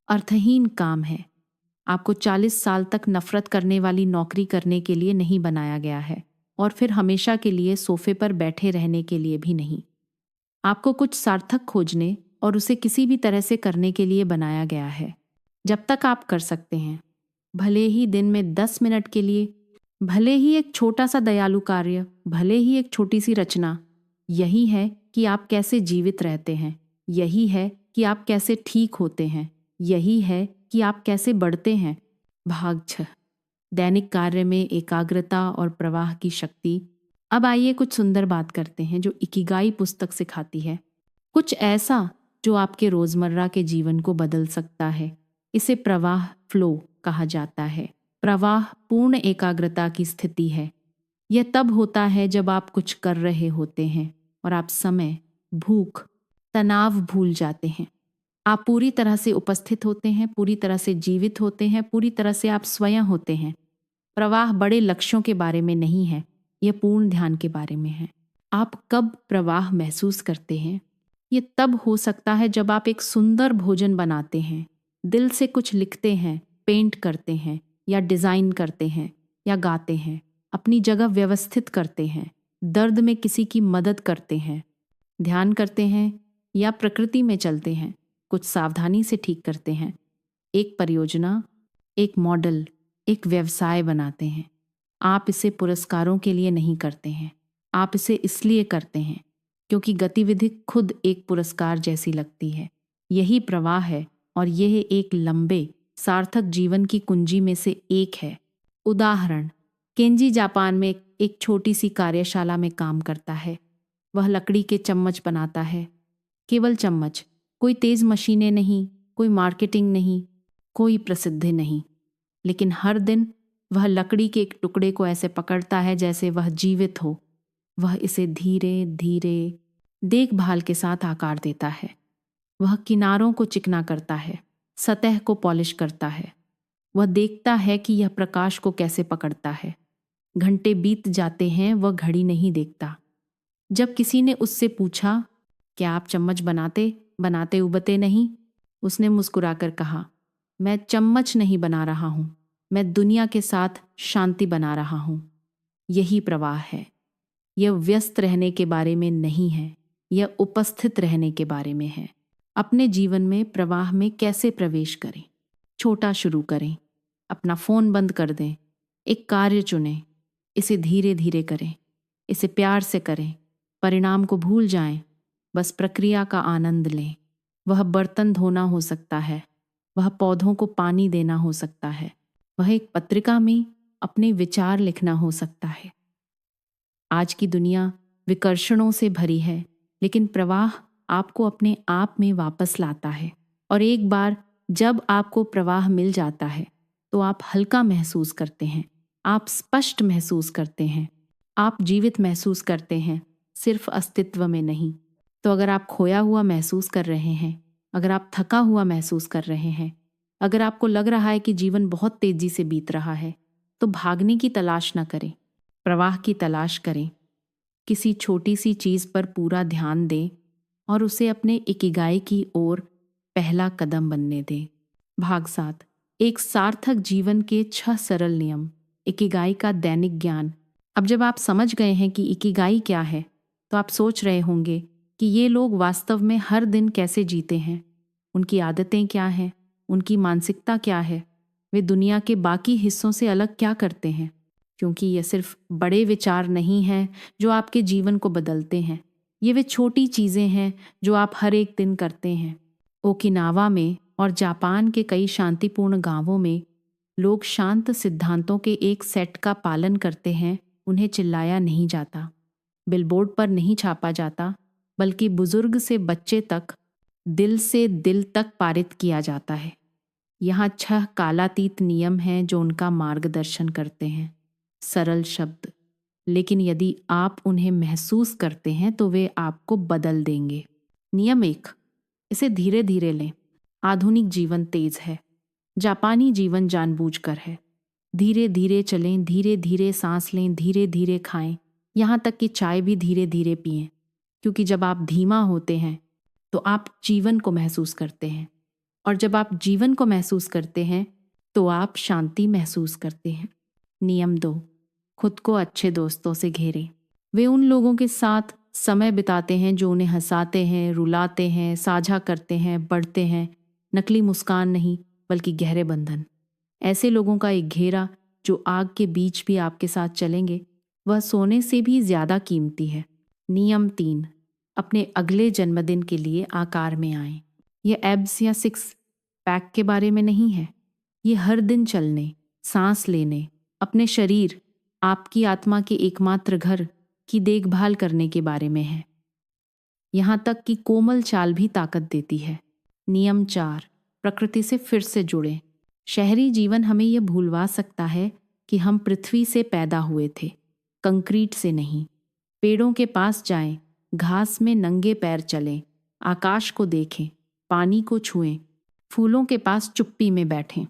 अर्थहीन काम है। आपको 40 साल तक नफरत करने वाली नौकरी करने के लिए नहीं बनाया गया है, और फिर हमेशा के लिए सोफे पर बैठे रहने के लिए भी नहीं। आपको कुछ सार्थक खोजने और उसे किसी भी तरह से करने के लिए बनाया गया है। जब तक आप कर सकते हैं, भले ही दिन में 10 मिनट के लिए, भले ही एक छोटा सा दयालु कार्य, भले ही एक छोटी सी रचना, यही है कि आप कैसे जीवित रहते हैं, यही है कि आप कैसे ठीक होते हैं, यही है कि आप कैसे बढ़ते हैं। भाग 6, दैनिक कार्य में एकाग्रता और प्रवाह की शक्ति। अब आइए कुछ सुंदर बात करते हैं जो इकिगाई पुस्तक सिखाती है, कुछ ऐसा जो आपके रोजमर्रा के जीवन को बदल सकता है। इसे प्रवाह, फ्लो कहा जाता है। प्रवाह पूर्ण एकाग्रता की स्थिति है। यह तब होता है जब आप कुछ कर रहे होते हैं और आप समय, भूख, तनाव भूल जाते हैं। आप पूरी तरह से उपस्थित होते हैं, पूरी तरह से जीवित होते हैं, पूरी तरह से आप स्वयं होते हैं। प्रवाह बड़े लक्ष्यों के बारे में नहीं है, यह पूर्ण ध्यान के बारे में है। आप कब प्रवाह महसूस करते हैं? ये तब हो सकता है जब आप एक सुंदर भोजन बनाते हैं, दिल से कुछ लिखते हैं, पेंट करते हैं या डिज़ाइन करते हैं या गाते हैं, अपनी जगह व्यवस्थित करते हैं, दर्द में किसी की मदद करते हैं, ध्यान करते हैं या प्रकृति में चलते हैं, कुछ सावधानी से ठीक करते हैं, एक परियोजना, एक मॉडल, एक व्यवसाय बनाते हैं। आप इसे पुरस्कारों के लिए नहीं करते हैं, आप इसे इसलिए करते हैं क्योंकि गतिविधि खुद एक पुरस्कार जैसी लगती है। यही प्रवाह है और यह एक लंबे सार्थक जीवन की कुंजी में से एक है। उदाहरण, केंजी जापान में एक छोटी सी कार्यशाला में काम करता है। वह लकड़ी के चम्मच बनाता है, केवल चम्मच, कोई तेज मशीनें नहीं, कोई मार्केटिंग नहीं, कोई प्रसिद्धि नहीं। लेकिन हर दिन वह लकड़ी के एक टुकड़े को ऐसे पकड़ता है जैसे वह जीवित हो। वह इसे धीरे धीरे देखभाल के साथ आकार देता है। वह किनारों को चिकना करता है, सतह को पॉलिश करता है। वह देखता है कि यह प्रकाश को कैसे पकड़ता है। घंटे बीत जाते हैं, वह घड़ी नहीं देखता। जब किसी ने उससे पूछा, क्या आप चम्मच बनाते उबते नहीं? उसने मुस्कुराकर कहा, मैं चम्मच नहीं बना रहा हूं, मैं दुनिया के साथ शांति बना रहा हूं। यही प्रवाह है। यह व्यस्त रहने के बारे में नहीं है, यह उपस्थित रहने के बारे में है। अपने जीवन में प्रवाह में कैसे प्रवेश करें? छोटा शुरू करें, अपना फोन बंद कर दें, एक कार्य चुनें, इसे धीरे धीरे करें, इसे प्यार से करें, परिणाम को भूल जाएं, बस प्रक्रिया का आनंद लें। वह बर्तन धोना हो सकता है, वह पौधों को पानी देना हो सकता है, वह एक पत्रिका में अपने विचार लिखना हो सकता है। आज की दुनिया विकर्षणों से भरी है, लेकिन प्रवाह आपको अपने आप में वापस लाता है। और एक बार जब आपको प्रवाह मिल जाता है तो आप हल्का महसूस करते हैं, आप स्पष्ट महसूस करते हैं, आप जीवित महसूस करते हैं, सिर्फ अस्तित्व में नहीं। तो अगर आप खोया हुआ महसूस कर रहे हैं, अगर आप थका हुआ महसूस कर रहे हैं, अगर आपको लग रहा है कि जीवन बहुत तेजी से बीत रहा है, तो भागने की तलाश न करें, प्रवाह की तलाश करें। किसी छोटी सी चीज पर पूरा ध्यान दें और उसे अपने इकिगाई की ओर पहला कदम बनने दें। भाग 7, एक सार्थक जीवन के 6 सरल नियम, इकिगाई का दैनिक ज्ञान। अब जब आप समझ गए हैं कि इकिगाई क्या है, तो आप सोच रहे होंगे कि ये लोग वास्तव में हर दिन कैसे जीते हैं, उनकी आदतें क्या हैं, उनकी मानसिकता क्या है, वे दुनिया के बाकी हिस्सों से अलग क्या करते हैं। क्योंकि ये सिर्फ बड़े विचार नहीं हैं जो आपके जीवन को बदलते हैं, ये वे छोटी चीज़ें हैं जो आप हर एक दिन करते हैं। ओकिनावा में और जापान के कई शांतिपूर्ण गांवों में लोग शांत सिद्धांतों के एक सेट का पालन करते हैं। उन्हें चिल्लाया नहीं जाता, बिलबोर्ड पर नहीं छापा जाता, बल्कि बुजुर्ग से बच्चे तक, दिल से दिल तक पारित किया जाता है। यहाँ 6 कालातीत नियम हैं जो उनका मार्गदर्शन करते हैं। सरल शब्द, लेकिन यदि आप उन्हें महसूस करते हैं तो वे आपको बदल देंगे। नियम 1, इसे धीरे धीरे लें। आधुनिक जीवन तेज है, जापानी जीवन जानबूझकर है। धीरे धीरे चलें, धीरे धीरे सांस लें, धीरे धीरे खाएं, यहाँ तक कि चाय भी धीरे धीरे पिएं, क्योंकि जब आप धीमा होते हैं तो आप जीवन को महसूस करते हैं, और जब आप जीवन को महसूस करते हैं तो आप शांति महसूस करते हैं। नियम 2, खुद को अच्छे दोस्तों से घेरें। वे उन लोगों के साथ समय बिताते हैं जो उन्हें हंसाते हैं, रुलाते हैं, साझा करते हैं, बढ़ते हैं। नकली मुस्कान नहीं, बल्कि गहरे बंधन। ऐसे लोगों का एक घेरा जो आग के बीच भी आपके साथ चलेंगे, वह सोने से भी ज्यादा कीमती है। नियम 3, अपने अगले जन्मदिन के लिए आकार में आएं। यह एब्स या 6 पैक के बारे में नहीं है। ये हर दिन चलने, सांस लेने, अपने शरीर, आपकी आत्मा के एकमात्र घर की देखभाल करने के बारे में है। यहाँ तक कि कोमल चाल भी ताकत देती है। नियम 4, प्रकृति से फिर से जुड़ें। शहरी जीवन हमें यह भूलवा सकता है कि हम पृथ्वी से पैदा हुए थे, कंक्रीट से नहीं। पेड़ों के पास जाएं, घास में नंगे पैर चलें, आकाश को देखें, पानी को छुएं, फूलों के पास चुप्पी में बैठें।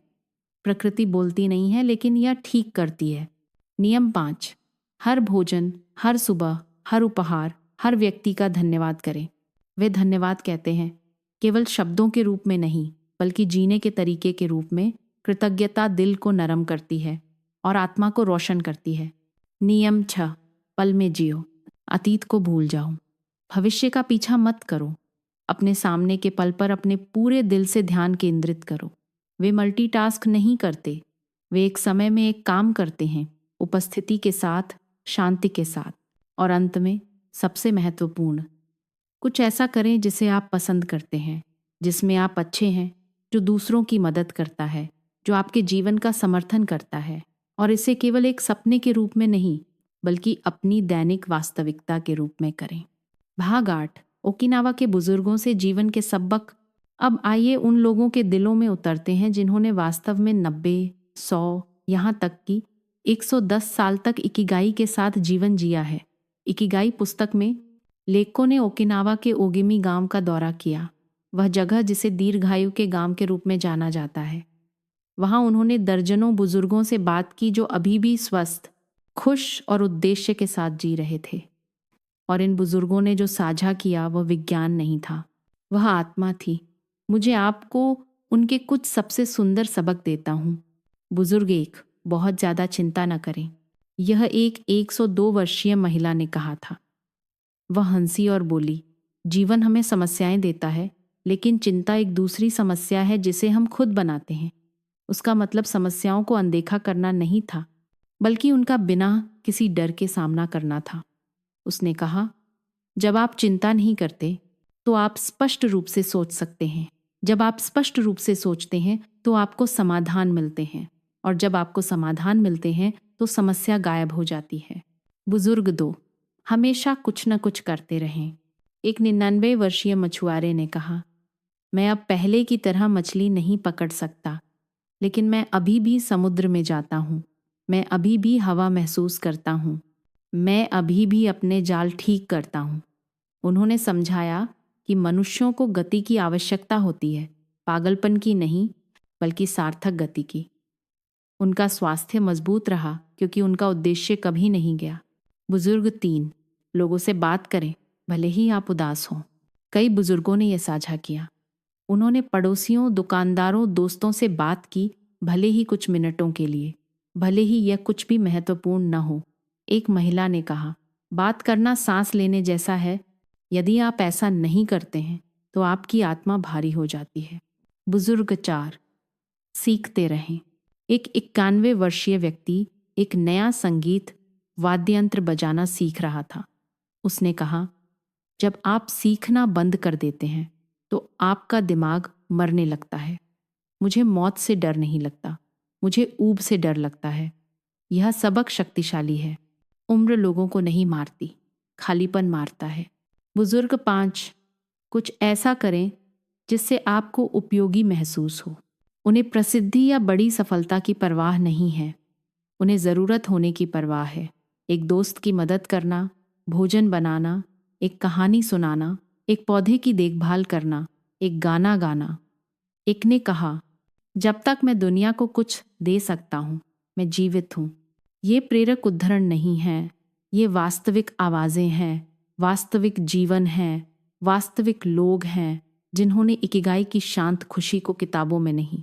प्रकृति बोलती नहीं है, लेकिन यह ठीक करती है। नियम 5, हर भोजन, हर सुबह, हर उपहार, हर व्यक्ति का धन्यवाद करें। वे धन्यवाद कहते हैं केवल शब्दों के रूप में नहीं, बल्कि जीने के तरीके के रूप में। कृतज्ञता दिल को नरम करती है और आत्मा को रोशन करती है। नियम 6, पल में जियो, अतीत को भूल जाओ, भविष्य का पीछा मत करो। अपने सामने के पल पर अपने पूरे दिल से ध्यान केंद्रित करो। वे मल्टीटास्क नहीं करते, वे एक समय में एक काम करते हैं, उपस्थिति के साथ, शांति के साथ। और अंत में सबसे महत्वपूर्ण, कुछ ऐसा करें जिसे आप पसंद करते हैं, जिसमें आप अच्छे हैं, जो दूसरों की मदद करता है, जो आपके जीवन का समर्थन करता है। और इसे केवल एक सपने के रूप में नहीं, बल्कि अपनी दैनिक वास्तविकता के रूप में करें। भाग 8, ओकिनावा के बुजुर्गों से जीवन के सबक। अब आइए उन लोगों के दिलों में उतरते हैं जिन्होंने वास्तव में 90, 100, यहाँ तक कि 110 साल तक इकिगाई के साथ जीवन जिया है। इकिगाई पुस्तक में लेखकों ने ओकिनावा के ओगिमी गांव का दौरा किया, वह जगह जिसे दीर्घायु के गांव के रूप में जाना जाता है। वहां उन्होंने दर्जनों बुजुर्गों से बात की जो अभी भी स्वस्थ, खुश और उद्देश्य के साथ जी रहे थे। और इन बुजुर्गों ने जो साझा किया वह विज्ञान नहीं था, वह आत्मा थी। मुझे आपको उनके कुछ सबसे सुंदर सबक देता हूँ। बुजुर्ग 1, बहुत ज़्यादा चिंता न करें, यह एक 102 वर्षीय महिला ने कहा था। वह हंसी और बोली, जीवन हमें समस्याएं देता है, लेकिन चिंता एक दूसरी समस्या है जिसे हम खुद बनाते हैं। उसका मतलब समस्याओं को अनदेखा करना नहीं था, बल्कि उनका बिना किसी डर के सामना करना था। उसने कहा, जब आप चिंता नहीं करते तो आप स्पष्ट रूप से सोच सकते हैं। जब आप स्पष्ट रूप से सोचते हैं तो आपको समाधान मिलते हैं, और जब आपको समाधान मिलते हैं तो समस्या गायब हो जाती है। बुजुर्ग 2, हमेशा कुछ न कुछ करते रहें। एक 99 वर्षीय मछुआरे ने कहा, मैं अब पहले की तरह मछली नहीं पकड़ सकता, लेकिन मैं अभी भी समुद्र में जाता हूँ, मैं अभी भी हवा महसूस करता हूँ, मैं अभी भी अपने जाल ठीक करता हूँ। उन्होंने समझाया कि मनुष्यों को गति की आवश्यकता होती है, पागलपन की नहीं, बल्कि सार्थक गति की। उनका स्वास्थ्य मजबूत रहा क्योंकि उनका उद्देश्य कभी नहीं गया। बुजुर्ग 3, लोगों से बात करें, भले ही आप उदास हों। कई बुजुर्गों ने यह साझा किया। उन्होंने पड़ोसियों, दुकानदारों, दोस्तों से बात की, भले ही कुछ मिनटों के लिए, भले ही यह कुछ भी महत्वपूर्ण न हो। एक महिला ने कहा, बात करना सांस लेने जैसा है। यदि आप ऐसा नहीं करते हैं तो आपकी आत्मा भारी हो जाती है। बुजुर्ग 4, सीखते रहें। एक 91 वर्षीय व्यक्ति एक नया संगीत वाद्ययंत्र बजाना सीख रहा था। उसने कहा, जब आप सीखना बंद कर देते हैं तो आपका दिमाग मरने लगता है। मुझे मौत से डर नहीं लगता, मुझे ऊब से डर लगता है। यह सबक शक्तिशाली है। उम्र लोगों को नहीं मारती, खालीपन मारता है। बुजुर्ग 5, कुछ ऐसा करें जिससे आपको उपयोगी महसूस हो। उन्हें प्रसिद्धि या बड़ी सफलता की परवाह नहीं है, उन्हें ज़रूरत होने की परवाह है। एक दोस्त की मदद करना, भोजन बनाना, एक कहानी सुनाना, एक पौधे की देखभाल करना, एक गाना गाना। एक ने कहा, जब तक मैं दुनिया को कुछ दे सकता हूँ मैं जीवित हूँ। ये प्रेरक उद्धरण नहीं है, ये वास्तविक आवाज़ें हैं, वास्तविक जीवन है, वास्तविक लोग हैं जिन्होंने इकिगाई की शांत खुशी को किताबों में नहीं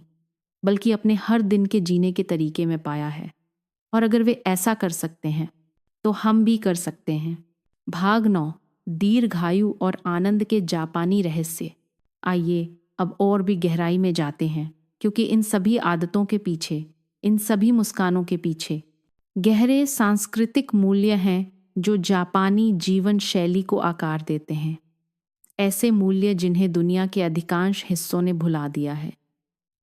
बल्कि अपने हर दिन के जीने के तरीके में पाया है। और अगर वे ऐसा कर सकते हैं तो हम भी कर सकते हैं। भाग 9, दीर्घायु और आनंद के जापानी रहस्य। आइए अब और भी गहराई में जाते हैं, क्योंकि इन सभी आदतों के पीछे, इन सभी मुस्कानों के पीछे गहरे सांस्कृतिक मूल्य हैं जो जापानी जीवन शैली को आकार देते हैं। ऐसे मूल्य जिन्हें दुनिया के अधिकांश हिस्सों ने भुला दिया है।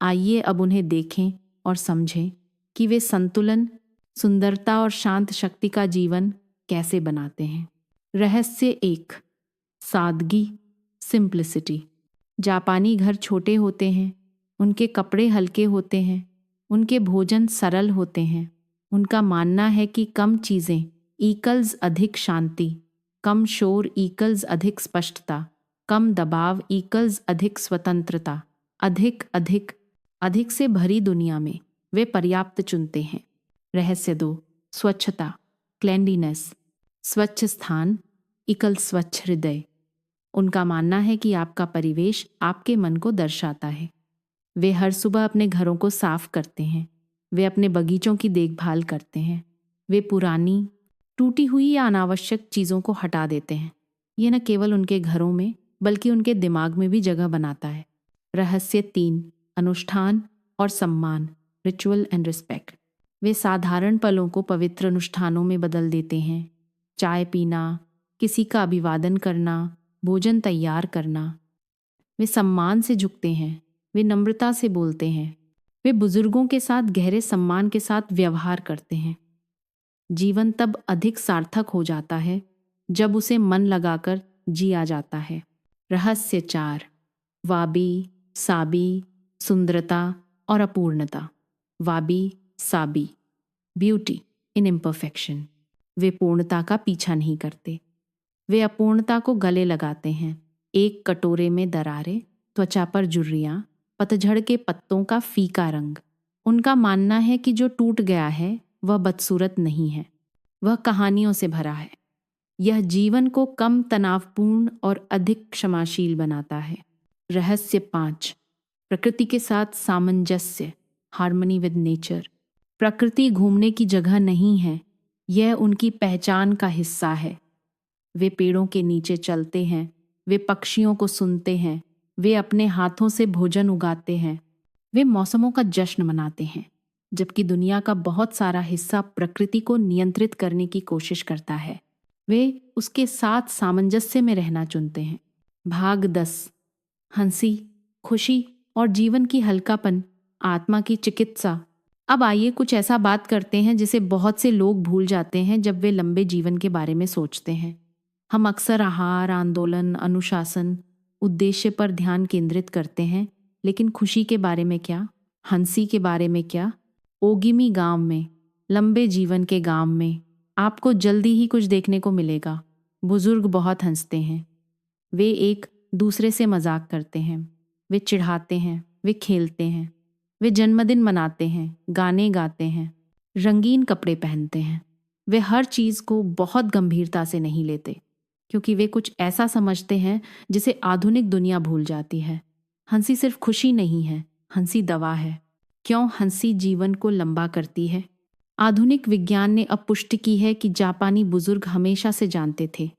आइए अब उन्हें देखें और समझें कि वे संतुलन, सुंदरता और शांत शक्ति का जीवन कैसे बनाते हैं। रहस्य 1, सादगी, सिंप्लिसिटी। जापानी घर छोटे होते हैं, उनके कपड़े हल्के होते हैं, उनके भोजन सरल होते हैं। उनका मानना है कि कम चीज़ें इक्वल्स अधिक शांति, कम शोर इक्वल्स अधिक स्पष्टता, कम दबाव इक्वल्स अधिक स्वतंत्रता। अधिक अधिक अधिक से भरी दुनिया में वे पर्याप्त चुनते हैं। रहस्य 2, स्वच्छता, क्लेanलीनेस। स्वच्छ स्थान इक्वल स्वच्छ हृदय। उनका मानना है कि आपका परिवेश आपके मन को दर्शाता है। वे हर सुबह अपने घरों को साफ करते हैं, वे अपने बगीचों की देखभाल करते हैं, वे पुरानी, टूटी हुई या अनावश्यक चीज़ों को हटा देते हैं। ये न केवल उनके घरों में बल्कि उनके दिमाग में भी जगह बनाता है। रहस्य 3, अनुष्ठान और सम्मान, रिचुअल एंड रिस्पेक्ट। वे साधारण पलों को पवित्र अनुष्ठानों में बदल देते हैं। चाय पीना, किसी का अभिवादन करना, भोजन तैयार करना। वे सम्मान से झुकते हैं, वे नम्रता से बोलते हैं, वे बुजुर्गों के साथ गहरे सम्मान के साथ व्यवहार करते हैं। जीवन तब अधिक सार्थक हो जाता है जब उसे मन लगाकर जिया जाता है। रहस्य 4, वाबी साबी, सुंदरता और अपूर्णता। वाबी साबी, ब्यूटी इन इम्परफेक्शन। वे पूर्णता का पीछा नहीं करते, वे अपूर्णता को गले लगाते हैं। एक कटोरे में दरारें, त्वचा पर झुर्रियाँ, पतझड़ के पत्तों का फीका रंग। उनका मानना है कि जो टूट गया है वह बदसूरत नहीं है, वह कहानियों से भरा है। यह जीवन को कम तनावपूर्ण और अधिक क्षमाशील बनाता है। रहस्य 5, प्रकृति के साथ सामंजस्य, हार्मनी विद नेचर। प्रकृति घूमने की जगह नहीं है, यह उनकी पहचान का हिस्सा है। वे पेड़ों के नीचे चलते हैं, वे पक्षियों को सुनते हैं, वे अपने हाथों से भोजन उगाते हैं, वे मौसमों का जश्न मनाते हैं, जबकि दुनिया का बहुत सारा हिस्सा प्रकृति को नियंत्रित करने की कोशिश करता है। वे उसके साथ सामंजस्य में रहना चुनते हैं। भाग 10, हंसी, खुशी और जीवन की हल्कापन, आत्मा की चिकित्सा। अब आइए कुछ ऐसा बात करते हैं जिसे बहुत से लोग भूल जाते हैं जब वे लंबे जीवन के बारे में सोचते हैं। हम अक्सर आहार, आंदोलन, अनुशासन, उद्देश्य पर ध्यान केंद्रित करते हैं, लेकिन खुशी के बारे में क्या? हंसी के बारे में क्या? ओगिमी गांव में, लंबे जीवन के गांव में आपको जल्दी ही कुछ देखने को मिलेगा। बुजुर्ग बहुत हंसते हैं, वे एक दूसरे से मजाक करते हैं, वे चिढ़ाते हैं, वे खेलते हैं, वे जन्मदिन मनाते हैं, गाने गाते हैं, रंगीन कपड़े पहनते हैं। वे हर चीज़ को बहुत गंभीरता से नहीं लेते, क्योंकि वे कुछ ऐसा समझते हैं जिसे आधुनिक दुनिया भूल जाती है। हंसी सिर्फ खुशी नहीं है, हंसी दवा है। क्यों हंसी जीवन को लंबा करती है? आधुनिक विज्ञान ने अब पुष्टि की है कि जापानी बुजुर्ग हमेशा से जानते थे,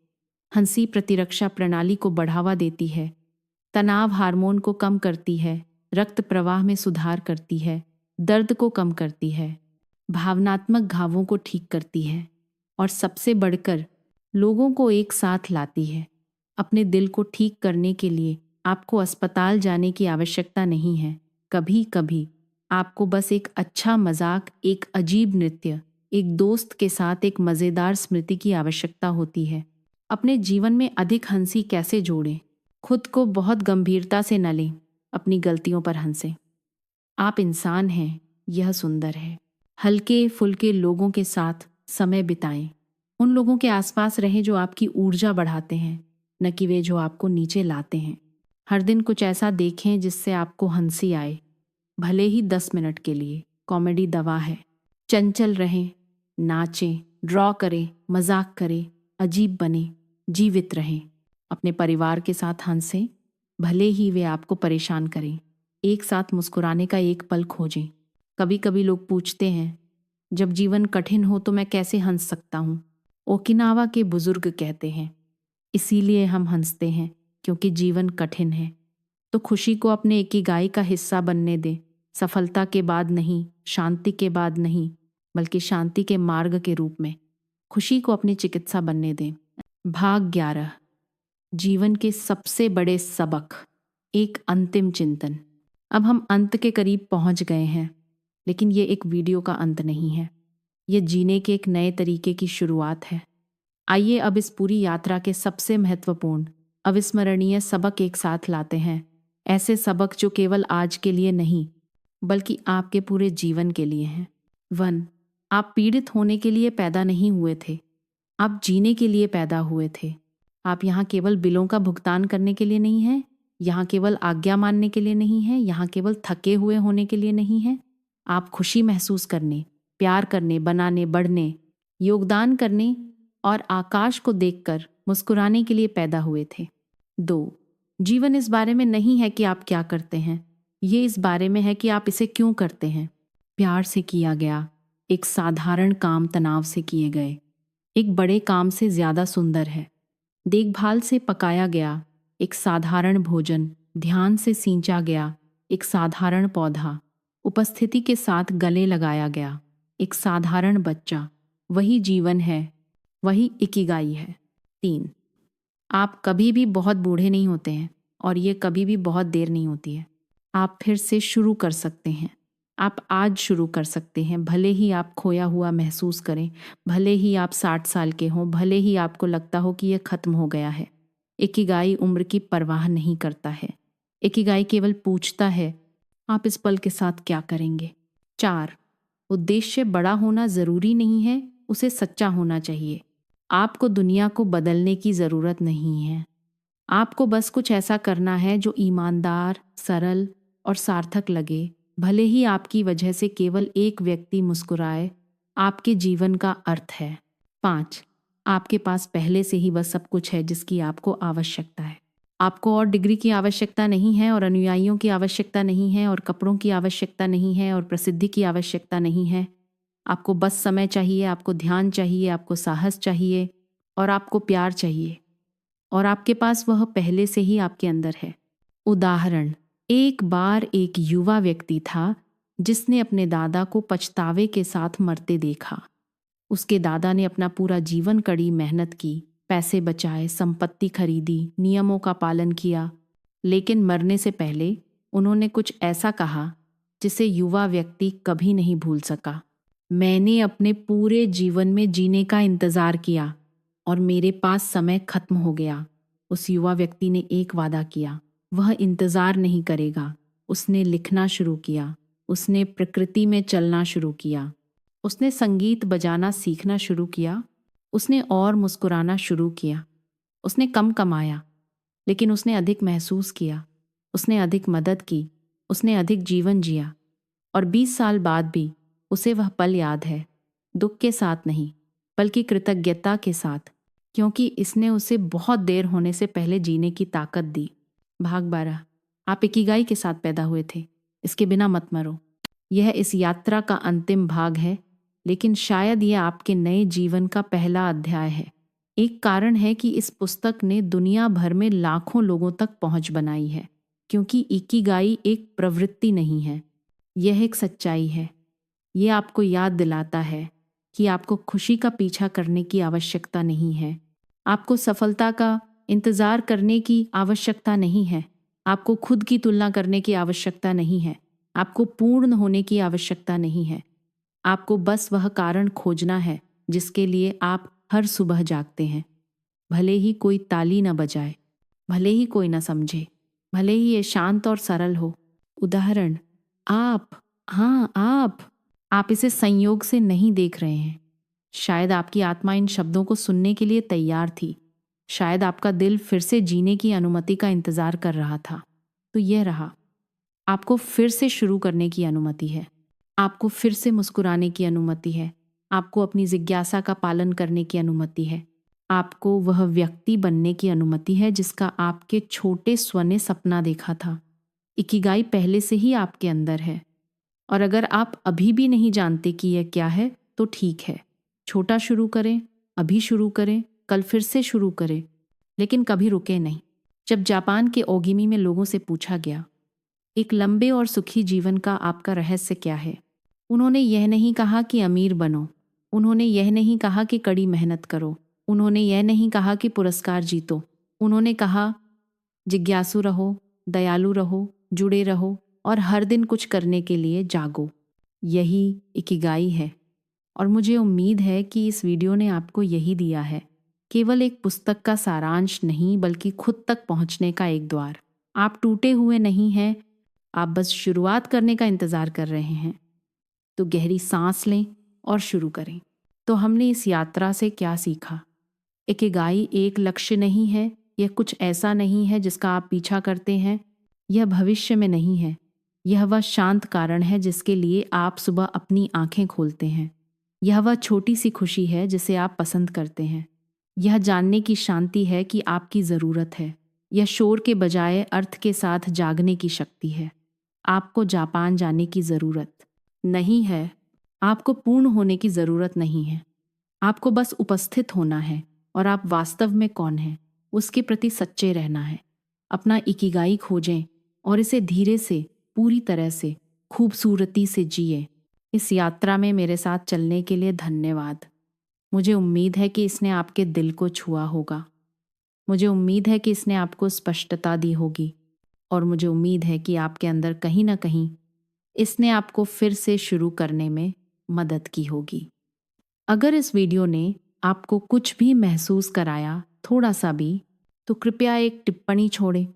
हंसी प्रतिरक्षा प्रणाली को बढ़ावा देती है, तनाव हार्मोन को कम करती है, रक्त प्रवाह में सुधार करती है, दर्द को कम करती है, भावनात्मक घावों को ठीक करती है और सबसे बढ़कर लोगों को एक साथ लाती है। अपने दिल को ठीक करने के लिए आपको अस्पताल जाने की आवश्यकता नहीं है। कभी कभी आपको बस एक अच्छा मजाक, एक अजीब नृत्य, एक दोस्त के साथ एक मज़ेदार स्मृति की आवश्यकता होती है। अपने जीवन में अधिक हंसी कैसे जोड़ें? खुद को बहुत गंभीरता से न लें, अपनी गलतियों पर हंसें। आप इंसान हैं, यह सुंदर है। हल्के फुल्के लोगों के साथ समय बिताएं। उन लोगों के आसपास रहें जो आपकी ऊर्जा बढ़ाते हैं, न कि वे जो आपको नीचे लाते हैं। हर दिन कुछ ऐसा देखें जिससे आपको हंसी आए, भले ही 10 मिनट के लिए। कॉमेडी दवा है। चंचल रहें, नाचें, ड्रॉ करें, मजाक करें, अजीब बने, जीवित रहें। अपने परिवार के साथ हंसें, भले ही वे आपको परेशान करें। एक साथ मुस्कुराने का एक पल खोजें। कभी कभी लोग पूछते हैं, जब जीवन कठिन हो तो मैं कैसे हंस सकता हूँ? ओकिनावा के बुजुर्ग कहते हैं, इसीलिए हम हंसते हैं क्योंकि जीवन कठिन है। तो खुशी को अपने इकिगाई का हिस्सा बनने दें। सफलता के बाद नहीं, शांति के बाद नहीं, बल्कि शांति के मार्ग के रूप में खुशी को अपनी चिकित्सा बनने दें। भाग 11, जीवन के सबसे बड़े सबक, एक अंतिम चिंतन। अब हम अंत के करीब पहुंच गए हैं, लेकिन ये एक वीडियो का अंत नहीं है। ये जीने के एक नए तरीके की शुरुआत है। आइए अब इस पूरी यात्रा के सबसे महत्वपूर्ण, अविस्मरणीय सबक एक साथ लाते हैं। ऐसे सबक जो केवल आज के लिए नहीं, बल्कि आपके पूरे जीवन के लिए हैं। 1, आप पीड़ित होने के लिए पैदा नहीं हुए थे, आप जीने के लिए पैदा हुए थे। आप यहाँ केवल बिलों का भुगतान करने के लिए नहीं हैं, यहाँ केवल आज्ञा मानने के लिए नहीं हैं, यहाँ केवल थके हुए होने के लिए नहीं हैं। आप खुशी महसूस करने, प्यार करने, बनाने, बढ़ने, योगदान करने और आकाश को देखकर मुस्कुराने के लिए पैदा हुए थे। 2, जीवन इस बारे में नहीं है कि आप क्या करते हैं, ये इस बारे में है कि आप इसे क्यों करते हैं। प्यार से किया गया एक साधारण काम तनाव से किए गए एक बड़े काम से ज्यादा सुंदर है। देखभाल से पकाया गया एक साधारण भोजन, ध्यान से सींचा गया एक साधारण पौधा, उपस्थिति के साथ गले लगाया गया एक साधारण बच्चा, वही जीवन है, वही इकिगाई है। 3, आप कभी भी बहुत बूढ़े नहीं होते हैं और ये कभी भी बहुत देर नहीं होती है। आप फिर से शुरू कर सकते हैं। आप आज शुरू कर सकते हैं, भले ही आप खोया हुआ महसूस करें, भले ही आप 60 साल के हों, भले ही आपको लगता हो कि यह खत्म हो गया है। इकिगाई उम्र की परवाह नहीं करता है। इकिगाई केवल पूछता है, आप इस पल के साथ क्या करेंगे। 4, उद्देश्य बड़ा होना जरूरी नहीं है, उसे सच्चा होना चाहिए। आपको दुनिया को बदलने की जरूरत नहीं है। आपको बस कुछ ऐसा करना है जो ईमानदार, सरल और सार्थक लगे। भले ही आपकी वजह से केवल एक व्यक्ति मुस्कुराए, आपके जीवन का अर्थ है। 5, आपके पास पहले से ही वह सब कुछ है जिसकी आपको आवश्यकता है। आपको और डिग्री की आवश्यकता नहीं है, और अनुयायियों की आवश्यकता नहीं है, और कपड़ों की आवश्यकता नहीं है, और प्रसिद्धि की आवश्यकता नहीं है। आपको बस समय चाहिए, आपको ध्यान चाहिए, आपको साहस चाहिए, और आपको प्यार चाहिए, और आपके पास वह पहले से ही आपके अंदर है। उदाहरण, एक बार एक युवा व्यक्ति था जिसने अपने दादा को पछतावे के साथ मरते देखा। उसके दादा ने अपना पूरा जीवन कड़ी मेहनत की, पैसे बचाए, संपत्ति खरीदी, नियमों का पालन किया, लेकिन मरने से पहले उन्होंने कुछ ऐसा कहा जिसे युवा व्यक्ति कभी नहीं भूल सका। मैंने अपने पूरे जीवन में जीने का इंतजार किया और मेरे पास समय खत्म हो गया। उस युवा व्यक्ति ने एक वादा किया, वह इंतजार नहीं करेगा। उसने लिखना शुरू किया, उसने प्रकृति में चलना शुरू किया, उसने संगीत बजाना सीखना शुरू किया, उसने और मुस्कुराना शुरू किया। उसने कम कमाया, लेकिन उसने अधिक महसूस किया, उसने अधिक मदद की, उसने अधिक जीवन जिया। और 20 साल बाद भी उसे वह पल याद है, दुख के साथ नहीं, बल्कि कृतज्ञता के साथ, क्योंकि इसने उसे बहुत देर होने से पहले जीने की ताकत दी। भाग 12, आप इकिगाई के साथ पैदा हुए थे, इसके बिना मत मरो। यह इस यात्रा का अंतिम भाग है, लेकिन शायद यह आपके नए जीवन का पहला अध्याय है। एक कारण है कि इस पुस्तक ने दुनिया भर में लाखों लोगों तक पहुंच बनाई है, क्योंकि इकिगाई एक प्रवृत्ति नहीं है, यह एक सच्चाई है। यह आपको याद दिलाता है कि आपको खुशी का पीछा करने की आवश्यकता नहीं है, आपको सफलता का इंतजार करने की आवश्यकता नहीं है, आपको खुद की तुलना करने की आवश्यकता नहीं है, आपको पूर्ण होने की आवश्यकता नहीं है। आपको बस वह कारण खोजना है जिसके लिए आप हर सुबह जागते हैं। भले ही कोई ताली न बजाए, भले ही कोई न समझे, भले ही ये शांत और सरल हो। उदाहरण, आप इसे संयोग से नहीं देख रहे हैं। शायद आपकी आत्मा इन शब्दों को सुनने के लिए तैयार थी। शायद आपका दिल फिर से जीने की अनुमति का इंतजार कर रहा था। तो यह रहा, आपको फिर से शुरू करने की अनुमति है। आपको फिर से मुस्कुराने की अनुमति है। आपको अपनी जिज्ञासा का पालन करने की अनुमति है। आपको वह व्यक्ति बनने की अनुमति है जिसका आपके छोटे स्व ने सपना देखा था। इकिगाई पहले से ही आपके अंदर है। और अगर आप अभी भी नहीं जानते कि यह क्या है तो ठीक है। छोटा शुरू करें, अभी शुरू करें, कल फिर से शुरू करें, लेकिन कभी रुके नहीं। जब जापान के ओगिमी में लोगों से पूछा गया, एक लंबे और सुखी जीवन का आपका रहस्य क्या है, उन्होंने यह नहीं कहा कि अमीर बनो, उन्होंने यह नहीं कहा कि कड़ी मेहनत करो, उन्होंने यह नहीं कहा कि पुरस्कार जीतो। उन्होंने कहा जिज्ञासु रहो, दयालु रहो, जुड़े रहो और हर दिन कुछ करने के लिए जागो। यही इकिगाई है। और मुझे उम्मीद है कि इस वीडियो ने आपको यही दिया है, केवल एक पुस्तक का सारांश नहीं बल्कि खुद तक पहुंचने का एक द्वार। आप टूटे हुए नहीं हैं, आप बस शुरुआत करने का इंतज़ार कर रहे हैं। तो गहरी सांस लें और शुरू करें। तो हमने इस यात्रा से क्या सीखा? इकिगाई एक लक्ष्य नहीं है, यह कुछ ऐसा नहीं है जिसका आप पीछा करते हैं, यह भविष्य में नहीं है, यह वह शांत कारण है जिसके लिए आप सुबह अपनी आंखें खोलते हैं। यह वह छोटी सी खुशी है जिसे आप पसंद करते हैं। यह जानने की शांति है कि आपकी ज़रूरत है। यह शोर के बजाय अर्थ के साथ जागने की शक्ति है। आपको जापान जाने की ज़रूरत नहीं है, आपको पूर्ण होने की ज़रूरत नहीं है। आपको बस उपस्थित होना है और आप वास्तव में कौन हैं, उसके प्रति सच्चे रहना है। अपना इकिगाई खोजें और इसे धीरे से, पूरी तरह से, खूबसूरती से जिए। इस यात्रा में मेरे साथ चलने के लिए धन्यवाद। मुझे उम्मीद है कि इसने आपके दिल को छुआ होगा। मुझे उम्मीद है कि इसने आपको स्पष्टता दी होगी और मुझे उम्मीद है कि आपके अंदर कहीं ना कहीं इसने आपको फिर से शुरू करने में मदद की होगी। अगर इस वीडियो ने आपको कुछ भी महसूस कराया, थोड़ा सा भी, तो कृपया एक टिप्पणी छोड़ें।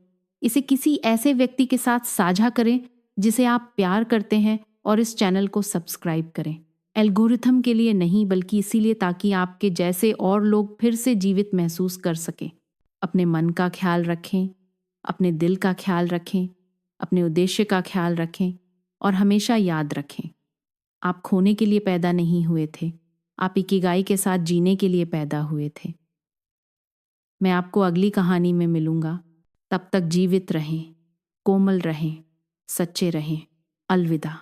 इसे किसी ऐसे व्यक्ति के साथ साझा करें जिसे आप प्यार करते हैं और इस चैनल को सब्सक्राइब करें। एल्गोरिथम के लिए नहीं, बल्कि इसीलिए ताकि आपके जैसे और लोग फिर से जीवित महसूस कर सकें। अपने मन का ख्याल रखें, अपने दिल का ख्याल रखें, अपने उद्देश्य का ख्याल रखें और हमेशा याद रखें, आप खोने के लिए पैदा नहीं हुए थे, आप इकिगाई के साथ जीने के लिए पैदा हुए थे। मैं आपको अगली कहानी में मिलूंगा। तब तक जीवित रहें, कोमल रहें, सच्चे रहें। अलविदा।